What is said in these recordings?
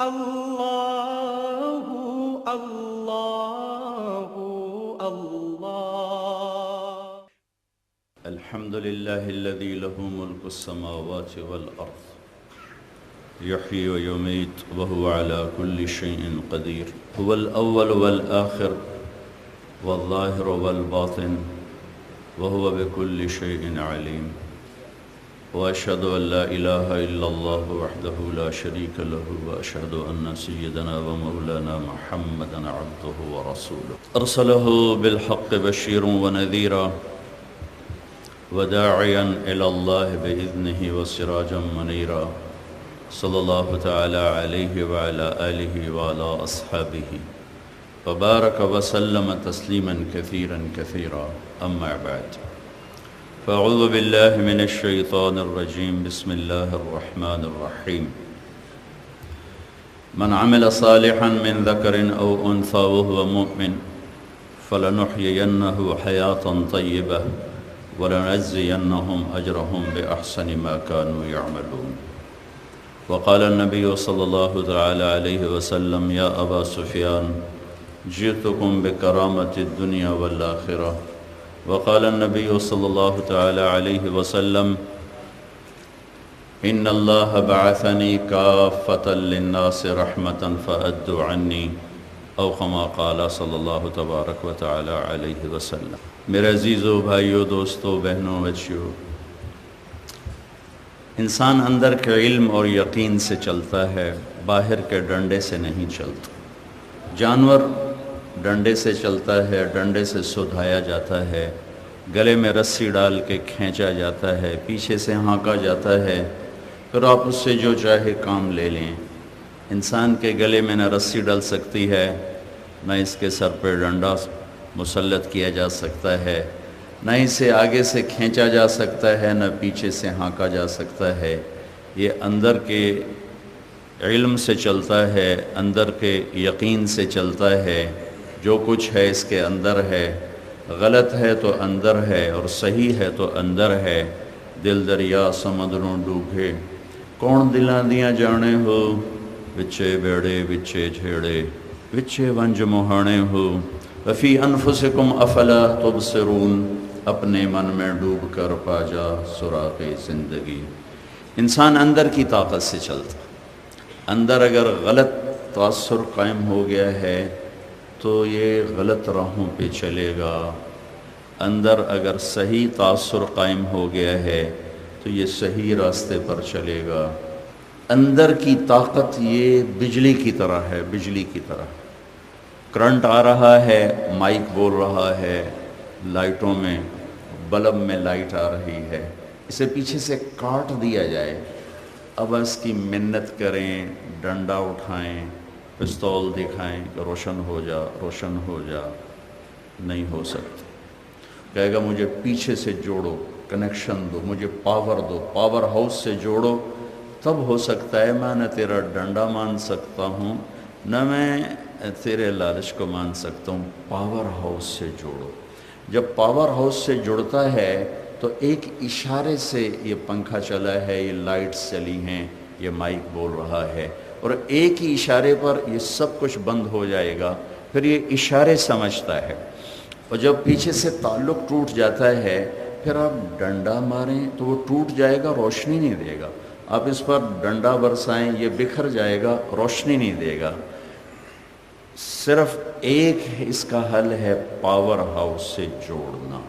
اللہ اللہ اللہ۔ الحمد لله الذي له ملك السماوات والأرض يحيي ويميت وهو على كل شيء قدير، هو الأول والآخر والظاهر والباطن وهو بكل شيء عليم، وأشهد أن لا إله إلا الله وحده لا شريك له، وأشهد أن سيدنا ومولانا محمدا عبده ورسوله أرسله بالحق بشيرا ونذيرا وداعيا إلى الله بإذنه وسراجا منيرا، صلى الله تعالى عليه وعلى آله وعلى أصحابه وبارك وسلم تسليما كثيرا كثيرا، أما بعد، فأعوذ بالله من الشيطان الرجيم، بسم الله الرحمن الرحيم، من عمل صالحا من ذكر أو أنثى وهو مؤمن فلنحيينه حياة طيبة ولنجزينهم أجرهم بأحسن ما كانوا يعملون، وقال النبي صلى الله تعالى عليه وسلم يا أبا سفيان جئتكم بكرامة الدنيا والآخرة، وقال النبي صلى الله تعالى عليه وسلم إن الله بعثني كافة للناس رحمة فأدوا عني، او كما قال صلی اللہ تبارک و تعالی علیہ وسلم۔ میرے عزیزو، بھائیو، دوستو، بہنوں، بچیو، انسان اندر کے علم اور یقین سے چلتا ہے، باہر کے ڈنڈے سے نہیں چلتا۔ جانور ڈنڈے سے چلتا ہے، ڈنڈے سے سدھایا جاتا ہے، گلے میں رسی ڈال کے کھینچا جاتا ہے، پیچھے سے ہانکا جاتا ہے، پھر آپ اس سے جو چاہے کام لے لیں۔ انسان کے گلے میں نہ رسی ڈل سکتی ہے، نہ اس کے سر پہ ڈنڈا مسلط کیا جا سکتا ہے، نہ اسے آگے سے کھینچا جا سکتا ہے، نہ پیچھے سے ہانکا جا سکتا ہے۔ یہ اندر کے علم سے چلتا ہے، اندر کے یقین سے چلتا ہے۔ جو کچھ ہے اس کے اندر ہے، غلط ہے تو اندر ہے اور صحیح ہے تو اندر ہے۔ دل دریا سمندروں ڈوبے، کون دلاں دیاں جانے ہو، وچے بیڑے وچے جھیڑے، وچے ونج مہانے ہو، وفی انفسکم افلا تبصرون، اپنے من میں ڈوب کر پا جا سراغ زندگی۔ انسان اندر کی طاقت سے چلتا، اندر اگر غلط تاثر قائم ہو گیا ہے تو یہ غلط راہوں پہ چلے گا، اندر اگر صحیح تاثر قائم ہو گیا ہے تو یہ صحیح راستے پر چلے گا۔ اندر کی طاقت یہ بجلی کی طرح ہے، بجلی کی طرح۔ کرنٹ آ رہا ہے، مائک بول رہا ہے، لائٹوں میں، بلب میں لائٹ آ رہی ہے، اسے پیچھے سے کاٹ دیا جائے، اب اس کی منت کریں، ڈنڈا اٹھائیں، پستول دکھائیں کہ روشن ہو جا، روشن ہو جا، نہیں ہو سکتا۔ کہے گا مجھے پیچھے سے جوڑو، کنیکشن دو، مجھے پاور دو، پاور ہاؤس سے جوڑو، تب ہو سکتا ہے۔ میں نہ تیرا ڈنڈا مان سکتا ہوں، نہ میں تیرے لالچ کو مان سکتا ہوں، پاور ہاؤس سے جوڑو۔ جب پاور ہاؤس سے جڑتا ہے تو ایک اشارے سے یہ پنکھا چلا ہے، یہ لائٹس چلی ہیں، یہ مائک بول رہا ہے، اور ایک ہی اشارے پر یہ سب کچھ بند ہو جائے گا، پھر یہ اشارے سمجھتا ہے۔ اور جب پیچھے سے تعلق ٹوٹ جاتا ہے، پھر آپ ڈنڈا ماریں تو وہ ٹوٹ جائے گا، روشنی نہیں دے گا۔ آپ اس پر ڈنڈا برسائیں، یہ بکھر جائے گا، روشنی نہیں دے گا۔ صرف ایک اس کا حل ہے، پاور ہاؤس سے جوڑنا۔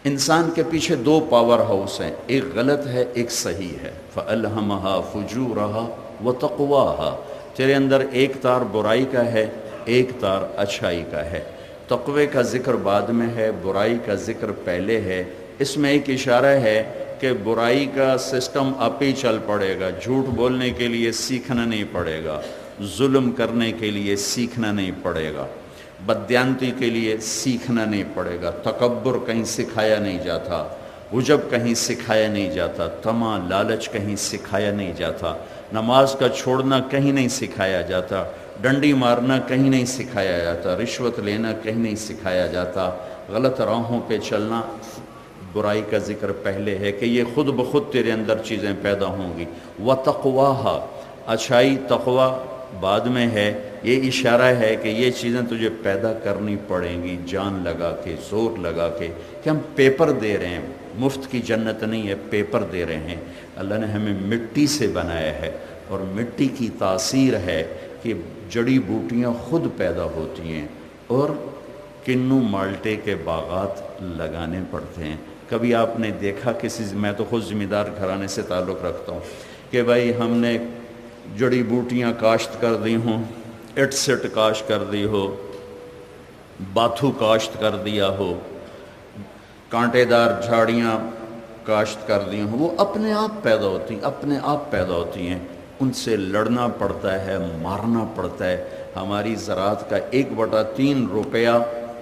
انسان کے پیچھے دو پاور ہاؤس ہیں، ایک غلط ہے، ایک صحیح ہے۔ فَأَلْهَمَهَا فُجُورَهَا وَتَقْوَاهَا، تیرے اندر ایک تار برائی کا ہے، ایک تار اچھائی کا ہے۔ تقوی کا ذکر بعد میں ہے، برائی کا ذکر پہلے ہے۔ اس میں ایک اشارہ ہے کہ برائی کا سسٹم آپ ہی چل پڑے گا، جھوٹ بولنے کے لیے سیکھنا نہیں پڑے گا، ظلم کرنے کے لیے سیکھنا نہیں پڑے گا، بددیانتی کے لیے سیکھنا نہیں پڑے گا، تکبر کہیں سکھایا نہیں جاتا، عجب کہیں سکھایا نہیں جاتا، طمع لالچ کہیں سکھایا نہیں جاتا، نماز کا چھوڑنا کہیں نہیں سکھایا جاتا، ڈنڈی مارنا کہیں نہیں سکھایا جاتا، رشوت لینا کہیں نہیں سکھایا جاتا، غلط راہوں پہ چلنا، برائی کا ذکر پہلے ہے کہ یہ خود بخود تیرے اندر چیزیں پیدا ہوں گی۔ وَتَقْوَاهَا، اچھائی تقوی بعد میں ہے. یہ اشارہ ہے کہ یہ چیزیں تجھے پیدا کرنی پڑیں گی جان لگا کے، زور لگا کے. کہ ہم پیپر دے رہے ہیں، مفت کی جنت نہیں ہے، پیپر دے رہے ہیں. اللہ نے ہمیں مٹی سے بنایا ہے، اور مٹی کی تاثیر ہے کہ جڑی بوٹیاں خود پیدا ہوتی ہیں اور کنو مالٹے کے باغات لگانے پڑتے ہیں. کبھی آپ نے دیکھا کسی، میں تو خود ذمہ دار گھرانے سے تعلق رکھتا ہوں، کہ بھائی ہم نے جڑی بوٹیاں کاشت کر دی ہوں، اٹ سٹ کاشت کر دی ہو، باتھو کاشت کر دیا ہو، کانٹے دار جھاڑیاں کاشت کر دی ہوں، وہ اپنے آپ پیدا ہوتی ہیں، اپنے آپ پیدا ہوتی ہیں. ان سے لڑنا پڑتا ہے، مارنا پڑتا ہے. ہماری زراعت کا 1/3 روپیہ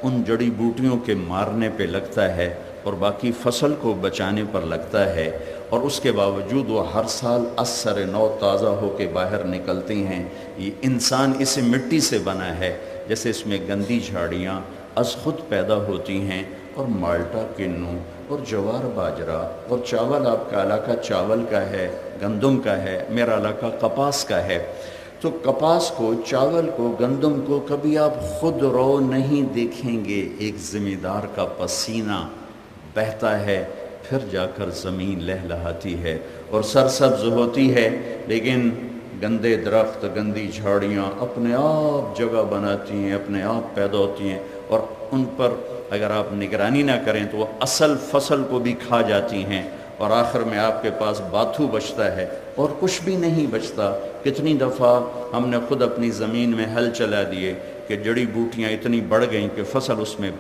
ان جڑی بوٹیوں کے مارنے پہ لگتا ہے، اور باقی فصل کو بچانے پر لگتا ہے. اور اس کے باوجود وہ ہر سال اثر نو تازہ ہو کے باہر نکلتی ہیں. یہ انسان اس مٹی سے بنا ہے، جیسے اس میں گندی جھاڑیاں از خود پیدا ہوتی ہیں، اور مالٹا کنو اور جوار باجرہ اور چاول. آپ کا علاقہ چاول کا ہے، گندم کا ہے، میرا علاقہ کپاس کا ہے. تو کپاس کو، چاول کو، گندم کو کبھی آپ خود رو نہیں دیکھیں گے. ایک ذمہ دار کا پسینہ بہتا ہے، پھر جا کر زمین لہلہاتی ہے اور سرسبز ہوتی ہے. لیکن گندے درخت، گندی جھاڑیاں اپنے آپ جگہ بناتی ہیں، اپنے آپ پیدا ہوتی ہیں، اور ان پر اگر آپ نگرانی نہ کریں تو وہ اصل فصل کو بھی کھا جاتی ہیں، اور آخر میں آپ کے پاس باتھو بچتا ہے اور کچھ بھی نہیں بچتا. کتنی دفعہ ہم نے خود اپنی زمین میں ہل چلا دیے کہ جڑی بوٹیاں اتنی بڑھ گئیں کہ فصل اس میں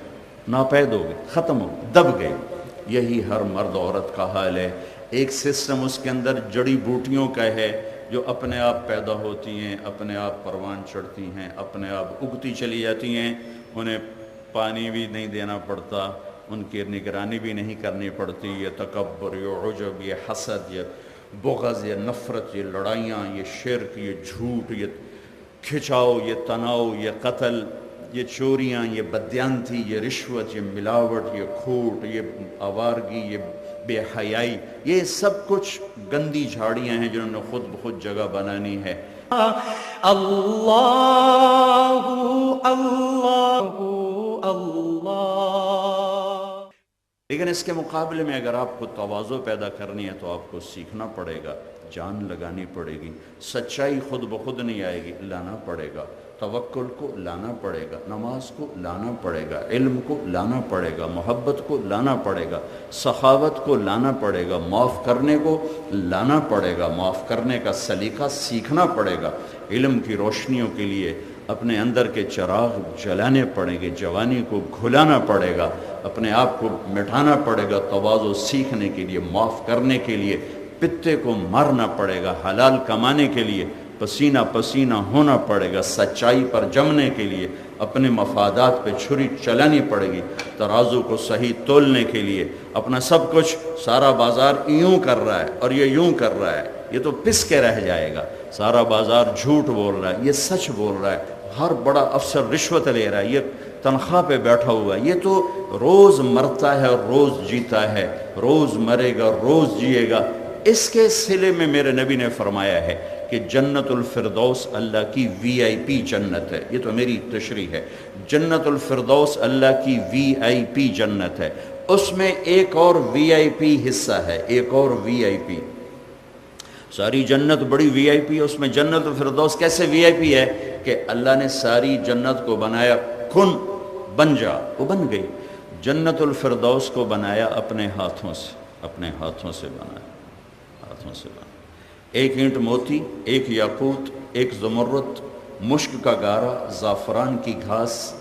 ناپید ہو گئی، ختم ہو گئی، دب گئی. یہی ہر مرد عورت کا حال ہے. ایک سسٹم اس کے اندر جڑی بوٹیوں کا ہے جو اپنے آپ پیدا ہوتی ہیں، اپنے آپ پروان چڑھتی ہیں، اپنے آپ اگتی چلی جاتی ہیں. انہیں پانی بھی نہیں دینا پڑتا، ان کی نگرانی بھی نہیں کرنی پڑتی. یہ تکبر، یہ عجب، یہ حسد، یہ بغض، یہ نفرت، یہ لڑائیاں، یہ شرک، یہ جھوٹ، یہ کھچاؤ، یہ تناؤ، یہ قتل، یہ چوریاں، یہ بدیانتی، یہ رشوت، یہ ملاوٹ، یہ کھوٹ، یہ آوارگی، یہ بے حیائی، یہ سب کچھ گندی جھاڑیاں ہیں جنہوں نے خود بخود جگہ بنانی ہے. اللہ اللہ اللہ. لیکن اس کے مقابلے میں اگر آپ کو تواضع پیدا کرنی ہے تو آپ کو سیکھنا پڑے گا، جان لگانی پڑے گی. سچائی خود بخود نہیں آئے گی، لانا پڑے گا. توکل کو لانا پڑے گا، نماز کو لانا پڑے گا، علم کو لانا پڑے گا، محبت کو لانا پڑے گا، سخاوت کو لانا پڑے گا، معاف کرنے کو لانا پڑے گا، معاف کرنے کا سلیقہ سیکھنا پڑے گا. علم کی روشنیوں کے لیے اپنے اندر کے چراغ جلانے پڑیں گے، جوانی کو گھلانا پڑے گا، اپنے آپ کو مٹانا پڑے گا. تواضع سیکھنے کے لیے، معاف کرنے کے لیے پتے کو مارنا پڑے گا. حلال کمانے کے لیے پسینہ پسینہ ہونا پڑے گا. سچائی پر جمنے کے لیے اپنے مفادات پہ چھری چلانی پڑے گی. ترازو کو صحیح تولنے کے لیے اپنا سب کچھ، سارا بازار یوں کر رہا ہے اور یہ یوں کر رہا ہے، یہ تو پس کے رہ جائے گا. سارا بازار جھوٹ بول رہا ہے، یہ سچ بول رہا ہے. ہر بڑا افسر رشوت لے رہا ہے، یہ تنخواہ پہ بیٹھا ہوا ہے. یہ تو روز مرتا ہے اور روز جیتا ہے، روز مرے گا روز جیے گا. اس کے صلے میں میرے نبی نے فرمایا ہے کہ جنت الفردوس اللہ کی وی آئی پی جنت ہے. یہ تو میری تشریح ہے. جنت الفردوس اللہ کی وی آئی پی جنت ہے. اس میں ایک اور وی آئی پی حصہ ہے، ایک اور وی آئی پی. ساری جنت بڑی وی آئی پی ہے، اس میں جنت الفردوس کیسے وی آئی پی ہے کہ اللہ نے ساری جنت کو بنایا، کن بن جا، وہ بن گئی. جنت الفردوس کو بنایا اپنے ہاتھوں سے، اپنے ہاتھوں سے بنایا، ہاتھوں سے بنایا. ایک اینٹ موتی، ایک یاقوت، ایک زمرد، مشک کا گارا، زعفران کی گھاس،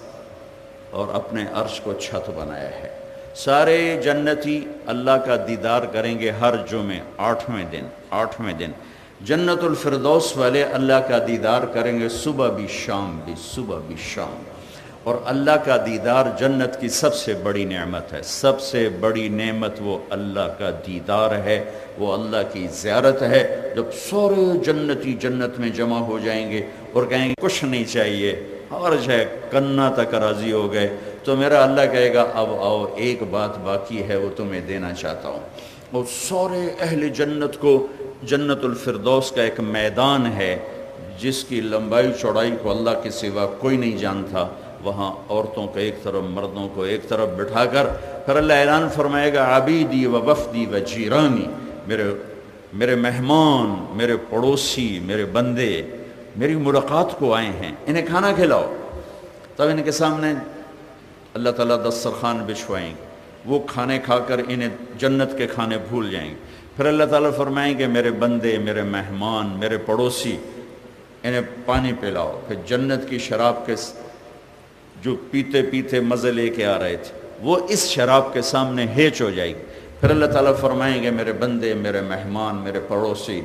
اور اپنے عرش کو چھت بنایا ہے. سارے جنتی اللہ کا دیدار کریں گے ہر جمعے، 8ویں دن. جنت الفردوس والے اللہ کا دیدار کریں گے صبح بھی شام بھی، صبح بھی شام. اور اللہ کا دیدار جنت کی سب سے بڑی نعمت ہے. سب سے بڑی نعمت وہ اللہ کا دیدار ہے، وہ اللہ کی زیارت ہے. جب سارے جنتی جنت میں جمع ہو جائیں گے اور کہیں گے کچھ نہیں چاہیے، اور جو ہے کنا تک راضی ہو گئے، تو میرا اللہ کہے گا اب آؤ، ایک بات باقی ہے، وہ تمہیں دینا چاہتا ہوں. اور سارے اہل جنت کو جنت الفردوس کا ایک میدان ہے جس کی لمبائی چوڑائی کو اللہ کے سوا کوئی نہیں جانتا، وہاں عورتوں کو ایک طرف مردوں کو ایک طرف بٹھا کر پھر اللہ اعلان فرمائے گا عبیدی و وفدی و جیرانی، میرے مہمان، میرے پڑوسی، میرے بندے میری ملاقات کو آئے ہیں، انہیں کھانا کھلاؤ۔ تب ان کے سامنے اللہ تعالیٰ دسترخوان بچھوائیں گے، وہ کھانے کھا کر انہیں جنت کے کھانے بھول جائیں گے۔ پھر اللہ تعالیٰ فرمائیں گے میرے بندے، میرے مہمان، میرے پڑوسی، انہیں پانی پلاؤ۔ پھر جنت کی شراب کے جو پیتے پیتے مزے لے کے آ رہے تھے وہ اس شراب کے سامنے ہیچ ہو جائے گی۔ پھر اللہ تعالیٰ فرمائیں گے میرے بندے، میرے مہمان، میرے پڑوسی،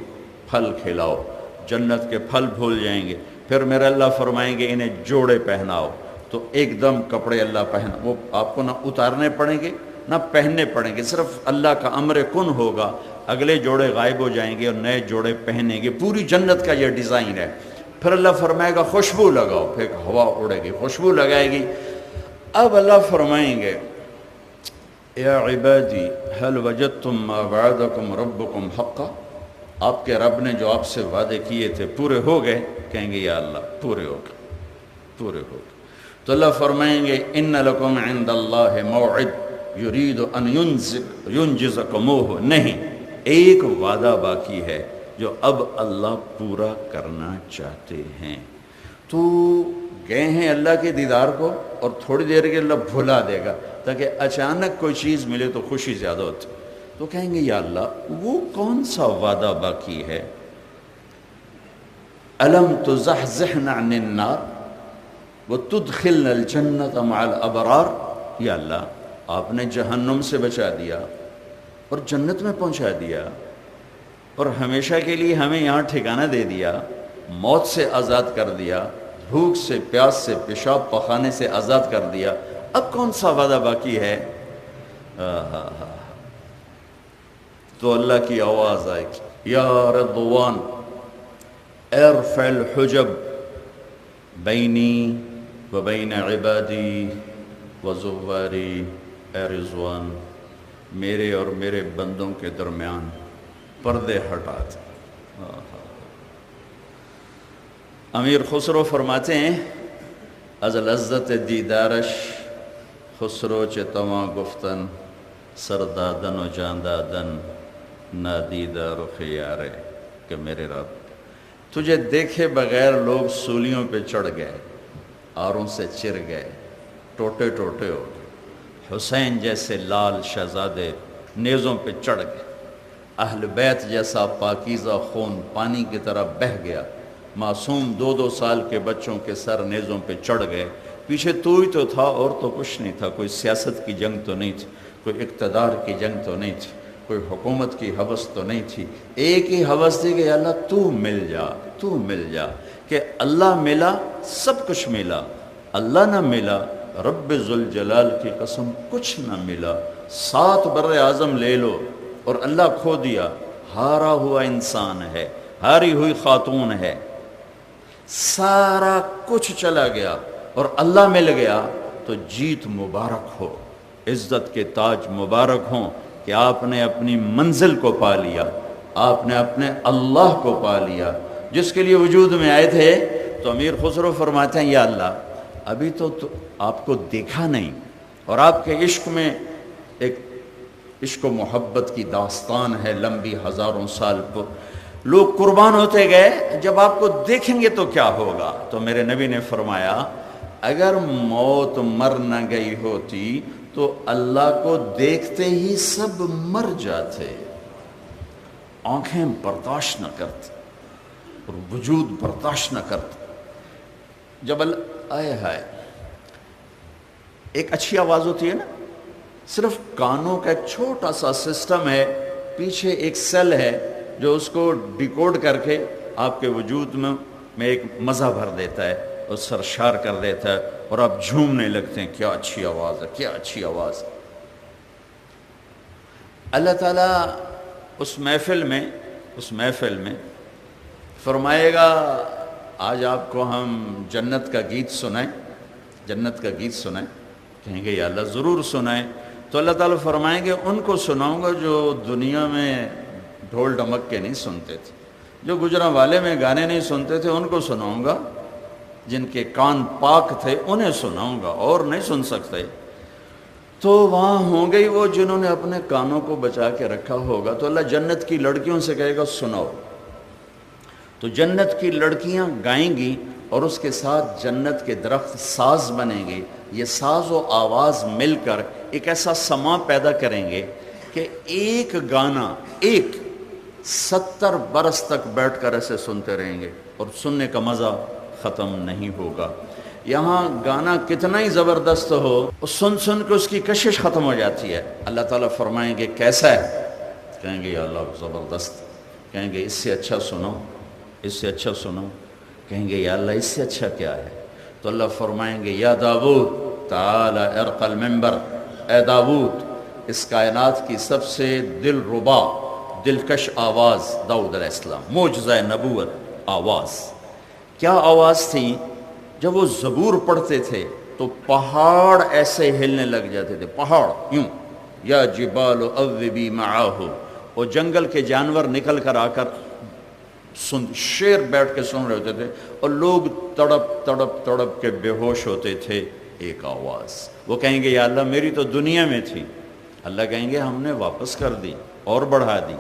پھل کھلاؤ۔ جنت کے پھل بھول جائیں گے۔ پھر میرے اللہ فرمائیں گے انہیں جوڑے پہناؤ، تو ایک دم کپڑے اللہ پہنا، وہ آپ کو نہ اتارنے پڑیں گے نہ پہننے پڑیں گے، صرف اللہ کا امر کن ہوگا، اگلے جوڑے غائب ہو جائیں گے اور نئے جوڑے پہنیں گے۔ پوری جنت کا یہ ڈیزائن ہے۔ پھر اللہ فرمائے گا خوشبو لگاؤ، پھر ہوا اڑے گی، خوشبو لگائے گی۔ اب اللہ فرمائیں گے یا عبادی هل وجدتم ما وعدکم ربکم حقا، آپ کے رب نے جو آپ سے وعدے کیے تھے پورے ہو گئے؟ کہیں گے یا اللہ پورے ہو گئے، پورے ہو گئے۔ تو اللہ فرمائیں گے ان لکم عند اللہ موعد یرید ان ینجزکموہ، نہیں، ایک وعدہ باقی ہے جو اب اللہ پورا کرنا چاہتے ہیں۔ تو گئے ہیں اللہ کے دیدار کو اور تھوڑی دیر کے اللہ بھلا دے گا تاکہ اچانک کوئی چیز ملے تو خوشی زیادہ ہوتی، تو کہیں گے یا اللہ وہ کون سا وعدہ باقی ہے؟ الم تزحزحنا عن النار وتدخلنا الجنت مع الابرار، یا اللہ آپ نے جہنم سے بچا دیا اور جنت میں پہنچا دیا اور ہمیشہ کے لیے ہمیں یہاں ٹھکانہ دے دیا، موت سے آزاد کر دیا، بھوک سے، پیاس سے، پیشاب پخانے سے آزاد کر دیا، اب کون سا وعدہ باقی ہے؟ تو اللہ کی آواز آئے گی یا رضوان ارفع الحجب بینی و بین عبادی و زواری، اے رضوان میرے اور میرے بندوں کے درمیان پردے ہٹا دے۔ امیر خسرو فرماتے ہیں از لذت دیدارش خسرو چتواں گفتن سردادن و جاندادن نادیدہ رخ یارے، کہ میرے رب تجھے دیکھے بغیر لوگ سولیوں پہ چڑھ گئے، آروں سے چر گئے، ٹوٹے ٹوٹے ہو گئے، حسین جیسے لال شہزادے نیزوں پہ چڑھ گئے، اہل بیت جیسا پاکیزہ خون پانی کی طرح بہہ گیا، معصوم 2 سال کے بچوں کے سر نیزوں پہ چڑھ گئے، پیچھے تو ہی تو تھا اور تو کچھ نہیں تھا، کوئی سیاست کی جنگ تو نہیں تھی، کوئی اقتدار کی جنگ تو نہیں تھی، کوئی حکومت کی حوث تو نہیں تھی، ایک ہی حوث تھی کہ اللہ تو مل جا، تو مل جا، کہ اللہ ملا سب کچھ ملا، اللہ نہ ملا رب ذوالجلال کی قسم کچھ نہ ملا۔ 7 بر اعظم لے لو اور اللہ کھو دیا، ہارا ہوا انسان ہے، ہاری ہوئی خاتون ہے، سارا کچھ چلا گیا اور اللہ مل گیا تو جیت مبارک ہو، عزت کے تاج مبارک ہوں کہ آپ نے اپنی منزل کو پا لیا، آپ نے اپنے اللہ کو پا لیا جس کے لیے وجود میں آئے تھے۔ تو امیر خسرو فرماتے ہیں یا اللہ ابھی تو آپ کو دیکھا نہیں، اور آپ کے عشق میں ایک عشق و محبت کی داستان ہے لمبی، ہزاروں سال پر لوگ قربان ہوتے گئے، جب آپ کو دیکھیں گے تو کیا ہوگا؟ تو میرے نبی نے فرمایا اگر موت مر نہ گئی ہوتی تو اللہ کو دیکھتے ہی سب مر جاتے، آنکھیں برداشت نہ کرتی اور وجود برداشت نہ کرتا۔ جب آئے ہائے ایک اچھی آواز ہوتی ہے نا، صرف کانوں کا ایک چھوٹا سا سسٹم ہے، پیچھے ایک سیل ہے جو اس کو ڈیکوڈ کر کے آپ کے وجود میں ایک مزہ بھر دیتا ہے اور سرشار کر دیتا ہے اور آپ جھومنے لگتے ہیں، کیا اچھی آواز ہے، کیا اچھی آواز ہے۔ اللہ تعالیٰ اس محفل میں فرمائے گا آج آپ کو ہم جنت کا گیت سنائیں، جنت کا گیت سنائیں، کہیں گے یا اللہ ضرور سنائیں۔ تو اللہ تعالیٰ فرمائیں گے ان کو سناؤں گا جو دنیا میں ڈھول ڈھمک کے نہیں سنتے تھے. جو گجرانوالے میں گانے نہیں سنتے تھے ان کو سناؤں گا، جن کے کان پاک تھے انہیں سناؤں گا، اور نہیں سن سکتے. تو وہاں ہوں گے ہی وہ جنہوں نے اپنے کانوں کو بچا کے رکھا ہوگا. تو اللہ جنت کی لڑکیوں سے کہے گا سناؤ. تو جنت کی لڑکیاں گائیں گی اور اس کے ساتھ جنت کے درخت ساز بنیں گے. یہ ساز و آواز مل کر ایک ایسا سماں پیدا کریں گے کہ ایک گانا 70 برس تک بیٹھ کر ایسے سنتے رہیں گے اور سننے کا مزہ ختم نہیں ہوگا. یہاں گانا کتنا ہی زبردست ہو، سن سن کے اس کی کشش ختم ہو جاتی ہے. اللہ تعالیٰ فرمائیں گے کیسا ہے؟ کہیں گے یا اللہ زبردست. کہیں گے اس سے اچھا سنو، اس سے اچھا سنو. کہیں گے یا اللہ اس سے اچھا کیا ہے؟ تو اللہ فرمائیں گے یا داؤد تعالی ارق المنبر، اے داؤد اس کائنات کی سب سے دل ربا دلکش آواز داؤد علیہ السلام، معجزہ نبوت آواز. کیا آواز تھی؟ جب وہ زبور پڑھتے تھے تو پہاڑ ایسے ہلنے لگ جاتے تھے، پہاڑ یوں. یا جبال اوبی معاہ، وہ جنگل کے جانور نکل کر آ کر شیر بیٹھ کے سن رہے ہوتے تھے اور لوگ تڑپ تڑپ تڑپ کے بے ہوش ہوتے تھے. ایک آواز. وہ کہیں گے یا اللہ میری تو دنیا میں تھی. اللہ کہیں گے ہم نے واپس کر دی اور بڑھا دی.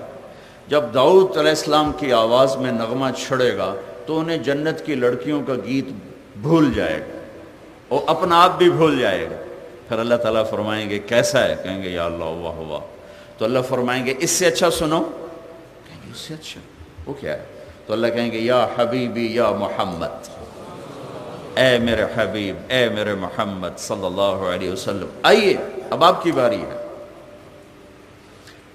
جب داؤد علیہ السلام کی آواز میں نغمہ چھڑے گا تو انہیں جنت کی لڑکیوں کا گیت بھول جائے گا اور اپنا آپ بھی بھول جائے گا. پھر اللہ تعالیٰ فرمائیں گے کیسا ہے؟ کہیں گے یا اللہ واہ واہ. تو اللہ فرمائیں گے اس سے اچھا سنو. کہیں گے اس سے اچھا وہ کیا ہے؟ تو اللہ کہیں گے یا حبیبی یا محمد، اے میرے حبیب اے میرے محمد صلی اللہ علیہ وسلم آئیے اب آپ کی باری ہے.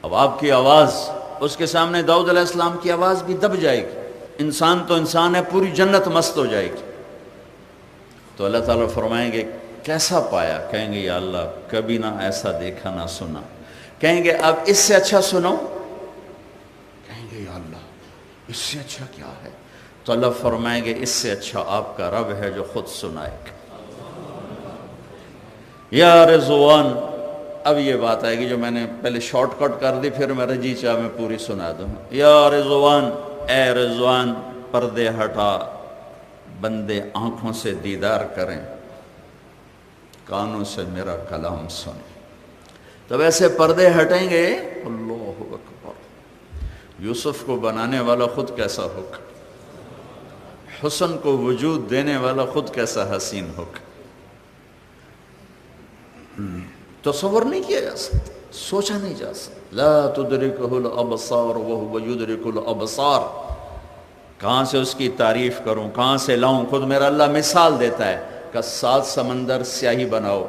اب آپ کی آواز اس کے سامنے داؤد علیہ السلام کی آواز بھی دب جائے گی. انسان تو انسان ہے، پوری جنت مست ہو جائے گی. تو اللہ تعالیٰ فرمائیں گے کیسا پایا؟ کہیں گے یا اللہ کبھی نہ ایسا دیکھا نہ سنا. کہیں گے اب اس سے اچھا سنو. کہیں گے یا اللہ اس سے اچھا کیا ہے؟ تو اللہ فرمائیں گے اس سے اچھا آپ کا رب ہے جو خود سنائے گا. یا رضوان. اب یہ بات آئے گی جو میں نے پہلے شارٹ کٹ کر دی، پھر میرا جی چاہ میں پوری سنا دوں. یا رضوان، اے رضوان پردے ہٹا، بندے آنکھوں سے دیدار کریں، کانوں سے میرا کلام سنیں. تو ویسے پردے ہٹیں گے. اللہ اکبر. یوسف کو بنانے والا خود کیسا ہوگا، حسن کو وجود دینے والا خود کیسا حسین ہوگا. تصور نہیں کیا جا سکتا، سوچا نہیں جا سکتا. لا تدرکہ الابصار وہو یدرک الابصار. کہاں سے اس کی تعریف کروں، کہاں سے لاؤں؟ خود میرا اللہ مثال دیتا ہے کہ 7 سمندر سیاہی بناؤ.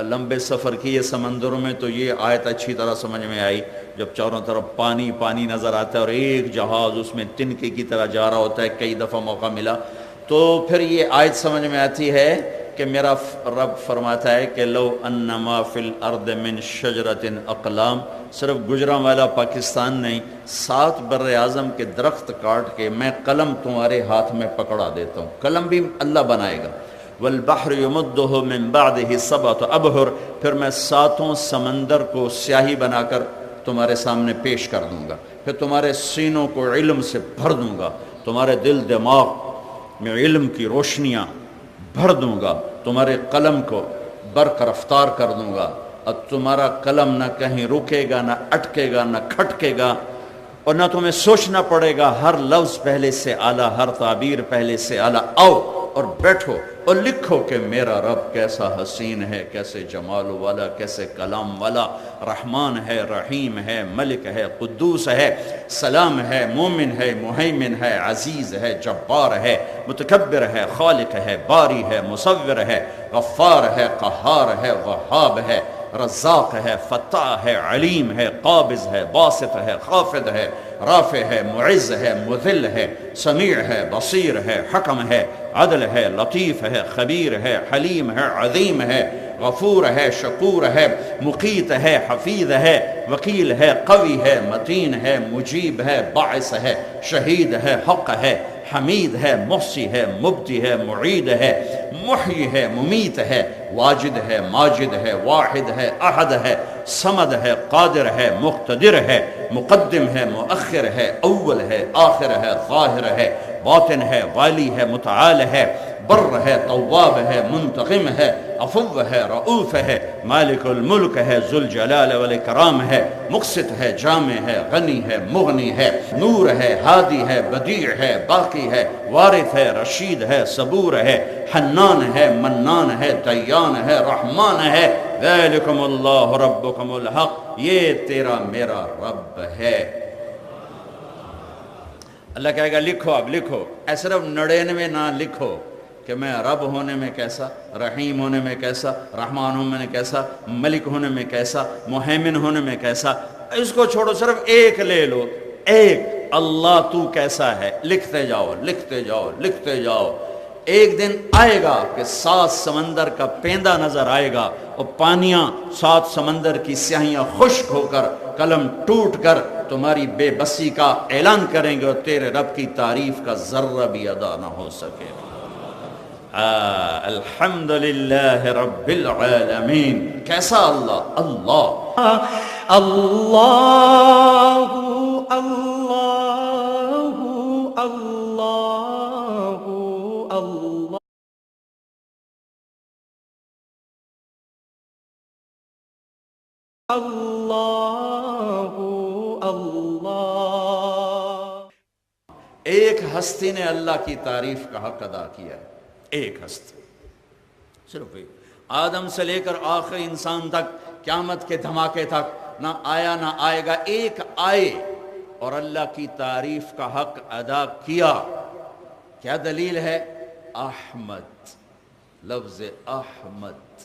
لمبے سفر کیے سمندروں میں تو یہ آیت اچھی طرح سمجھ میں آئی جب چاروں طرف پانی پانی نظر آتا ہے اور ایک جہاز اس میں تنکے کی طرح جا رہا ہوتا ہے. کئی دفعہ موقع ملا تو پھر یہ آیت سمجھ میں آتی ہے کہ میرا رب فرماتا ہے کہ لو انما فی الارض من شجرۃ اقلام. صرف گجرانوالا پاکستان نہیں، 7 بر اعظم کے درخت کاٹ کے میں قلم تمہارے ہاتھ میں پکڑا دیتا ہوں. قلم بھی اللہ بنائے گا. والبحر یمدہ من بعدہ 7 ابحر. پھر میں 7 سمندر کو سیاہی بنا کر تمہارے سامنے پیش کر دوں گا. پھر تمہارے سینوں کو علم سے بھر دوں گا، تمہارے دل دماغ میں علم کی روشنیاں بھر دوں گا، تمہارے قلم کو برق رفتار کر دوں گا. اور تمہارا قلم نہ کہیں رکے گا، نہ اٹکے گا، نہ کھٹکے گا، اور نہ تمہیں سوچنا پڑے گا. ہر لفظ پہلے سے اعلیٰ، ہر تعبیر پہلے سے اعلیٰ. آؤ اور بیٹھو اور لکھو کہ میرا رب کیسا حسین ہے، کیسے جمال والا، کیسے کلام والا. رحمان ہے، رحیم ہے، ملک ہے، قدوس ہے، سلام ہے، مومن ہے، مہیمن ہے، عزیز ہے، جبار ہے، متکبر ہے، خالق ہے، باری ہے، مصور ہے، غفار ہے، قہار ہے، وہاب ہے، رزاق ہے، فتاح ہے، علیم ہے، قابض ہے، باسط ہے، خافض ہے، رافع ہے، معز ہے، مذل ہے، سمیع ہے، بصیر ہے، حکم ہے، عدل ہے، لطیف ہے، خبیر ہے، حلیم ہے، عظیم ہے، غفور ہے، شکور ہے، مقیت ہے، حفیظ ہے، وکیل ہے، قوی ہے، متین ہے، مجیب ہے، باعث ہے، شہید ہے، حق ہے، حمید ہے، محصی ہے، مبدی ہے، معید ہے، محیی ہے، ممیت ہے، واجد ہے، ماجد ہے، واحد ہے، احد ہے، صمد ہے، قادر ہے، مقتدر ہے، مقدم ہے، مؤخر ہے، اول ہے، آخر ہے، ظاہر ہے، باطن ہے، والی ہے، متعال ہے، بر ہے، تواب ہے، منتقم ہے، عفو ہے، رؤوف ہے، مالک الملک ہے، ذوالجلال والاکرام ہے، مقسط ہے، جامع ہے، غنی ہے، مغنی ہے، نور ہے، ہادی ہے، بدیع ہے، باقی ہے، وارث ہے، رشید ہے، صبور ہے، حنان ہے، منان ہے، دیان ہے، رحمان ہے۔ ذالکم اللہ ربکم الحق، یہ تیرا میرا رب ہے۔ اللہ کہے گا لکھو، اب لکھو، اے صرف 99 نہ لکھو کہ میں رب ہونے میں کیسا، رحیم ہونے میں کیسا، رحمان ہونے میں کیسا، ملک ہونے میں کیسا، مہیمن ہونے میں کیسا، اس کو چھوڑو، صرف ایک لے لو، ایک، اللہ تو کیسا ہے، لکھتے جاؤ، لکھتے جاؤ، لکھتے جاؤ۔ ایک دن آئے گا کہ 7 سمندر کا پیندہ نظر آئے گا، اور پانیاں 7 سمندر کی سیاہیاں خشک ہو کر، قلم ٹوٹ کر تمہاری بے بسی کا اعلان کریں گے، اور تیرے رب کی تعریف کا ذرہ بھی ادا نہ ہو سکے گا۔ الحمدللہ رب العالمین۔ کیسا اللہ؟ اللہ اللہ اللہ اللہ اللہ اللہ اللہ۔ ایک ہستی نے اللہ کی تعریف کا حق ادا کیا ہے، ایک ہستی، صرف ایک، آدم سے لے کر آخری انسان تک، قیامت کے دھماکے تک، نہ آیا نہ آئے گا، ایک آئے اور اللہ کی تعریف کا حق ادا کیا۔ کیا دلیل ہے؟ احمد، لفظ احمد،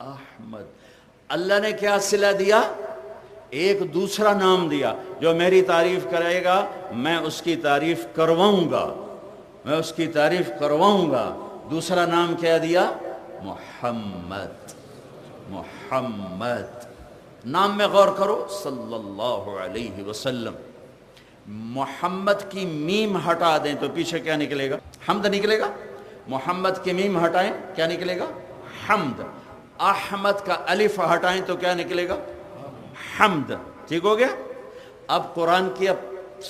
احمد۔ اللہ نے کیا صلہ دیا؟ ایک دوسرا نام دیا، جو میری تعریف کرے گا میں اس کی تعریف کرواؤں گا، میں اس کی تعریف کرواؤں گا۔ دوسرا نام کیا دیا؟ محمد، محمد۔ نام میں غور کرو، صلی اللہ علیہ وسلم۔ محمد کی میم ہٹا دیں تو پیچھے کیا نکلے گا؟ حمد نکلے گا۔ محمد کی میم ہٹائیں کیا نکلے گا؟ حمد۔ احمد کا الف ہٹائیں تو کیا نکلے گا؟ حمد۔ ٹھیک ہو گیا؟ اب قرآن کی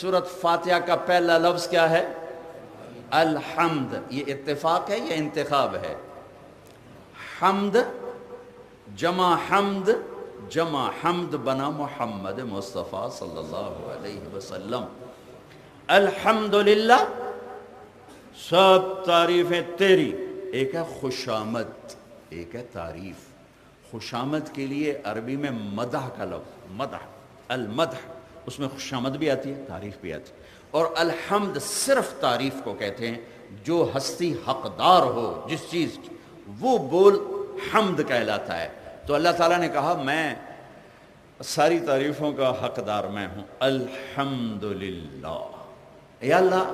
سورۃ فاتحہ کا پہلا لفظ کیا ہے؟ الحمد۔ یہ اتفاق ہے یا انتخاب ہے؟ حمد جمع حمد، جمع حمد بنا محمد مصطفیٰ صلی اللہ علیہ وسلم۔ الحمدللہ، سب تعریفیں تیری۔ ایک ہے خوشامد، ایک ہے تعریف۔ خوشامد کے لیے عربی میں مدح کا لفظ، مدح، المدح، اس میں خوشامد بھی آتی ہے، تعریف بھی آتی ہے۔ اور الحمد صرف تعریف کو کہتے ہیں، جو ہستی حقدار ہو جس چیز کی، وہ بول حمد کہلاتا ہے۔ تو اللہ تعالیٰ نے کہا میں ساری تعریفوں کا حقدار میں ہوں، الحمدللہ۔ یا اللہ،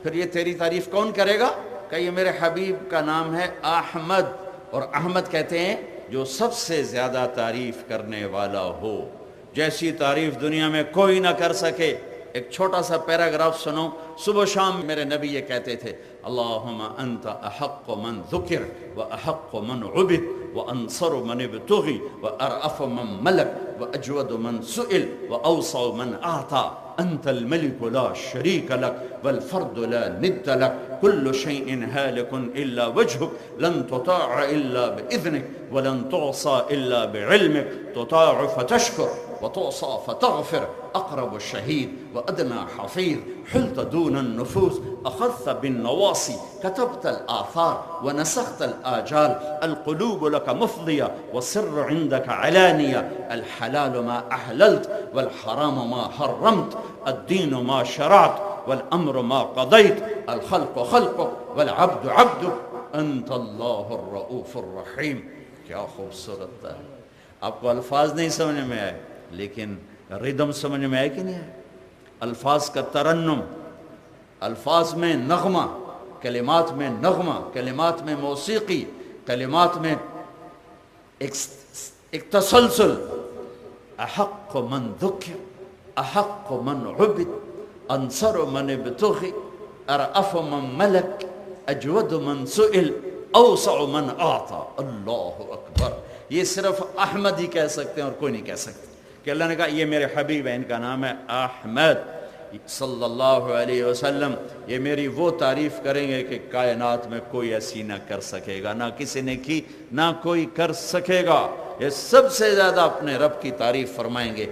پھر یہ تیری تعریف کون کرے گا؟ کہ یہ میرے حبیب کا نام ہے احمد، اور احمد کہتے ہیں جو سب سے زیادہ تعریف کرنے والا ہو، جیسی تعریف دنیا میں کوئی نہ کر سکے۔ ایک چھوٹا سا پیراگراف سنو، صبح شام میرے نبی یہ کہتے تھے، اللہم انت احق من ذکر و احق من عبد و انصر من ابتغی و ارعف من ملک و اجود من سئل و اوسع من اعطا، انت الملک لا شریک لک والفرد لا ند لک، كل شيء هالك إلا وجهك، لن تطاع إلا بإذنك ولن تعصى إلا بعلمك، تطاع فتشكر وتعصى فتغفر، أقرب الشهيد وأدنى حفيظ، حلت دون النفوس، أخذت بالنواصي، كتبت الآثار ونسخت الآجال، القلوب لك مفضية والسر عندك علانية، الحلال ما أحللت والحرام ما حرمت، الدين ما شرعت والامر ما قضيت، الخلق خلقك والعبد عبدك، انت اللہ الرؤوف الرحیم۔ کیا خوبصورت ہے۔ آپ کو الفاظ نہیں سمجھ میں آئے، لیکن ردم سمجھ میں آئے کہ نہیں آئے؟ الفاظ کا ترنم، الفاظ میں نغمہ، کلمات میں نغمہ، کلمات میں موسیقی، کلمات میں ایک تسلسل۔ احق من ذکر، احق من عبد، انصر من ابتغی، ارأف من ملک اجود من سئل اوسع من اعطا. اللہ اکبر. یہ صرف احمد ہی کہہ سکتے ہیں اور کوئی نہیں کہہ سکتے کہ اللہ نے کہا یہ میرے حبیب ہیں، ان کا نام ہے احمد صلی اللہ علیہ وسلم. یہ میری وہ تعریف کریں گے کہ کائنات میں کوئی ایسی نہ کر سکے گا، نہ کسی نے کی نہ کوئی کر سکے گا. یہ سب سے زیادہ اپنے رب کی تعریف فرمائیں گے.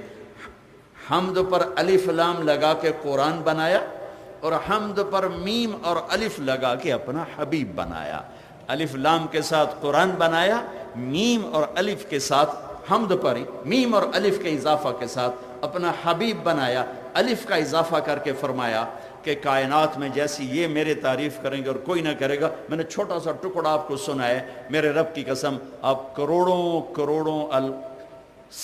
حمد پر الف لام لگا کے قرآن بنایا اور حمد پر میم اور الف لگا کے اپنا حبیب بنایا. الف لام کے ساتھ قرآن بنایا، میم اور الف کے ساتھ حمد پر ہی میم اور الف کے اضافہ کے ساتھ اپنا حبیب بنایا. الف کا اضافہ کر کے فرمایا کہ کائنات میں جیسی یہ میرے تعریف کریں گے اور کوئی نہ کرے گا. میں نے چھوٹا سا ٹکڑا آپ کو سنا ہے، میرے رب کی قسم آپ کروڑوں کروڑوں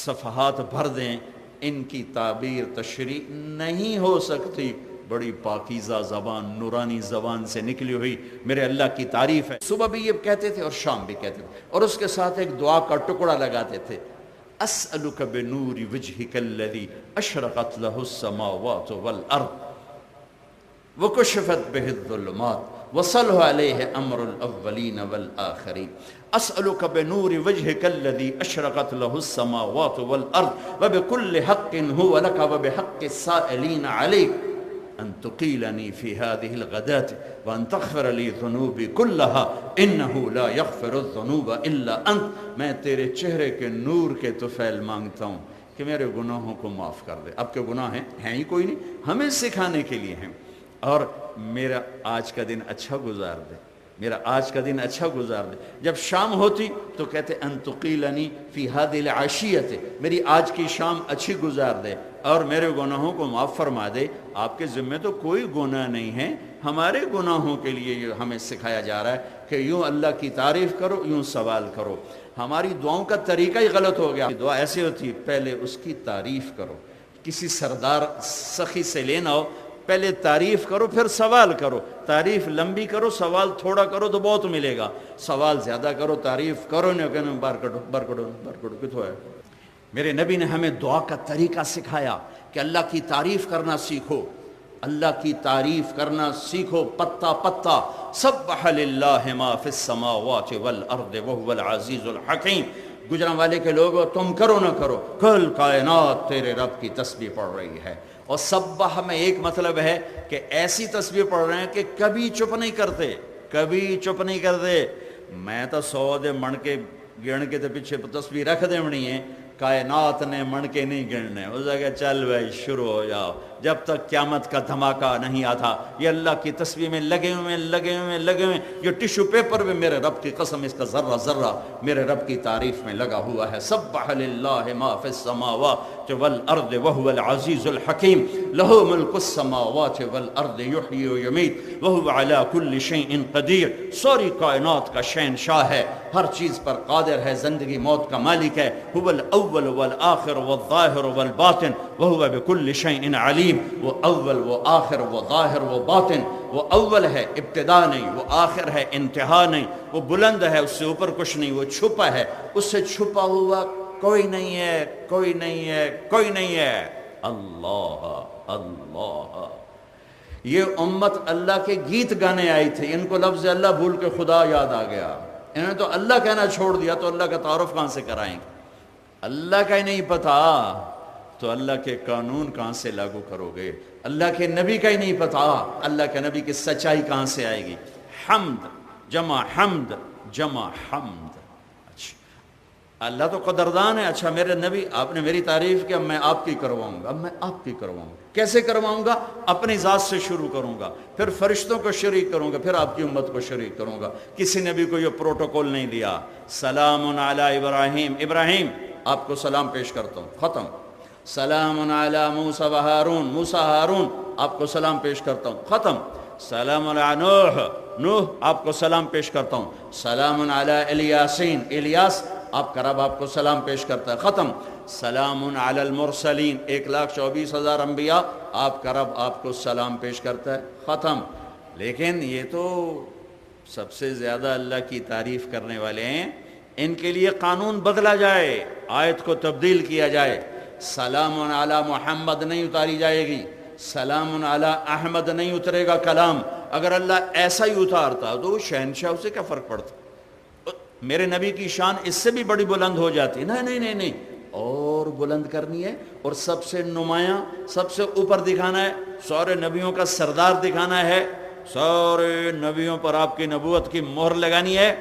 صفحات بھر دیں، ان کی تعبیر تشریح نہیں ہو سکتی. بڑی پاکیزہ زبان، نورانی زبان سے نکلی ہوئی میرے اللہ کی تعریف ہے. صبح بھی یہ کہتے تھے اور شام بھی کہتے تھے، اور اس کے ساتھ ایک دعا کا ٹکڑا لگاتے تھے. اسألک بنور وجہک الذی اشرقت لہ السماوات والارض وکشفت بہ الظلمات وصلح علیہ امر الاولین والآخرین. اسألک بنور وجہک الذی اشرقت لہ السماوات والارض وبکل حق هو لک وبحق السائلین علیک ان تقیلنی فی هذه الغداة وان تغفر لی ذنوبی كلها انه لا یغفر الذنوب الا انت. میں تیرے چہرے کے نور کے طفیل مانگتا ہوں کہ میرے گناہوں کو معاف کر دے. اب کے گناہ ہیں ہی کوئی نہیں، ہمیں سکھانے کے لیے ہیں. اور میرا آج کا دن اچھا گزار دے، میرا آج کا دن اچھا گزار دے. جب شام ہوتی تو کہتے ان تقیلنی فی هذه العشیۃ، میری آج کی شام اچھی گزار دے اور میرے گناہوں کو معاف فرما دے. آپ کے ذمہ تو کوئی گناہ نہیں ہے، ہمارے گناہوں کے لیے یہ ہمیں سکھایا جا رہا ہے کہ یوں اللہ کی تعریف کرو، یوں سوال کرو. ہماری دعاؤں کا طریقہ ہی غلط ہو گیا. دعا ایسی ہوتی ہے پہلے اس کی تعریف کرو، کسی سردار سخی سے لینا ہو پہلے تعریف کرو پھر سوال کرو. تعریف لمبی کرو، سوال تھوڑا کرو تو بہت ملے گا. سوال زیادہ کرو، تعریف کرو نہیں کہنا بار کٹو کتوں ہے. میرے نبی نے ہمیں دعا کا طریقہ سکھایا کہ اللہ کی تعریف کرنا سیکھو، اللہ کی تعریف کرنا سیکھو پتا پتا. سبح للہ ما فی السماوات والارض وهو العزیز الحکیم. گجرانوالے کے لوگوں تم کرو نہ کرو، کل کائنات تیرے رب کی تسبیح پڑھ رہی ہے. اور سبح میں ایک مطلب ہے کہ ایسی تسبیح پڑھ رہے ہیں کہ کبھی چپ نہیں کرتے، کبھی چپ نہیں کرتے. میں تو 100 دے من کے گن کے تے پیچھے تسبیح رکھ دے بنی ہے، کائنات نے من کے نہیں گننے. اس جگہ چل بھائی شروع ہو جاؤ جب تک قیامت کا دھماکہ نہیں آتا. یہ اللہ کی تسبیح میں لگے ہوئے. یہ ٹشو پیپر میں میرے رب کی قسم اس کا ذرہ ذرہ میرے رب کی تعریف میں لگا ہوا ہے. سبح للہ ما فی السماوات والارض وهو العزیز الحکیم لہ ملک السماوات والارض یحیی ویمیت وهو علی کل شیء قدیر. ساری کائنات کا شہنشاہ ہے، ہر چیز پر قادر ہے، زندگی موت کا مالک ہے. هو الاول والآخر والظاہر والباطن وهو بكل شيء علیم. وہ اول، وہ آخر، وہ ظاہر، وہ باطن. وہ اول ہے ابتدا نہیں، وہ آخر ہے انتہا نہیں، وہ بلند ہے اس سے اوپر کچھ نہیں، وہ چھپا ہے اس سے چھپا ہوا کوئی نہیں ہے، کوئی نہیں ہے، کوئی نہیں ہے. اللہ اللہ. یہ امت اللہ کے گیت گانے آئی تھی، ان کو لفظ اللہ بھول کے خدا یاد آ گیا. انہوں نے تو اللہ کہنا چھوڑ دیا تو اللہ کا تعارف کہاں سے کرائیں گے؟ اللہ کا ہی نہیں پتا تو اللہ کے قانون کہاں سے لاگو کرو گے؟ اللہ کے نبی کا ہی نہیں پتا، اللہ کے نبی کی سچائی کہاں سے آئے گی؟ حمد جمع حمد جمع حمد. اچھا اللہ تو قدردان ہے. اچھا میرے نبی آپ نے میری تعریف کی، اب میں آپ کی کرواؤں گا. اب میں آپ کی کرواؤں گا. کیسے کرواؤں گا؟ اپنی ذات سے شروع کروں گا، پھر فرشتوں کو شریک کروں گا، پھر آپ کی امت کو شریک کروں گا. کسی نے بھی کوئی یہ پروٹوکول نہیں دیا. سلام علی ابراہیم، ابراہیم آپ کو سلام پیش کرتا ہوں، ختم. سلام علی موسیٰ و ہارون، موسیٰ ہارون آپ کو سلام پیش کرتا ہوں، ختم. سلام علی نوح، نوح آپ کو سلام پیش کرتا ہوں. سلام علی الیاسین، الیاس آپ کا رب آپ کو سلام پیش کرتا ہے، ختم. سلام علی المرسلین، 1,24,000 انبیاء آپ کا رب آپ کو سلام پیش کرتا ہے، ختم. لیکن یہ تو سب سے زیادہ اللہ کی تعریف کرنے والے ہیں، ان کے لیے قانون بدلا جائے، آیت کو تبدیل کیا جائے. سلام علی محمد نہیں اتاری جائے گی، سلام علی احمد نہیں اترے گا کلام. اگر اللہ ایسا ہی اتارتا تو شہنشاہ سے کیا فرق پڑتا؟ میرے نبی کی شان اس سے بھی بڑی بلند ہو جاتی. نہیں اور بلند کرنی ہے اور سب سے نمایاں سب سے اوپر دکھانا ہے, سارے نبیوں کا سردار دکھانا ہے, سارے نبیوں پر آپ کی نبوت کی مہر لگانی ہے.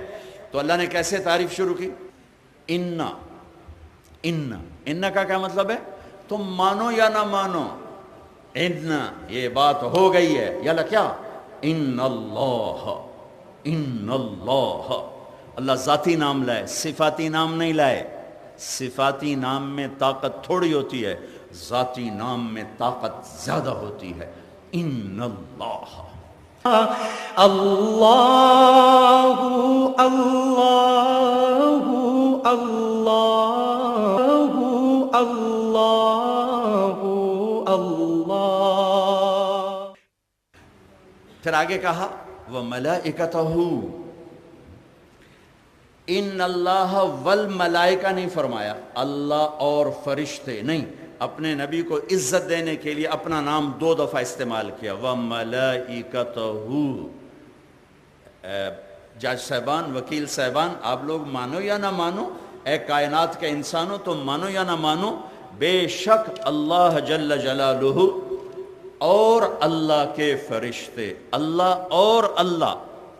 تو اللہ نے کیسے تعریف شروع کی؟ ان کا کیا مطلب ہے؟ تم مانو یا نہ مانو, ان یہ بات ہو گئی ہے. یا کیا؟ ان اللہ اللہ ذاتی نام لائے, صفاتی نام نہیں لائے. صفاتی نام میں طاقت تھوڑی ہوتی ہے, ذاتی نام میں طاقت زیادہ ہوتی ہے. ان اللہ اللہ اللہ اللہ اللہ اللہ. پھر آگے کہا وَمَلَائِكَتَهُ, ان اللہ والملائکہ نہیں فرمایا, اللہ اور فرشتے نہیں. اپنے نبی کو عزت دینے کے لیے اپنا نام 2 دفعہ استعمال کیا, وَمَلَائِكَتَهُ. جج صاحبان, وکیل صاحبان, آپ لوگ مانو یا نہ مانو, اے کائنات کے انسانوں تم مانو یا نہ مانو, بے شک اللہ جل جلالہ اور اللہ کے فرشتے, اللہ اور اللہ,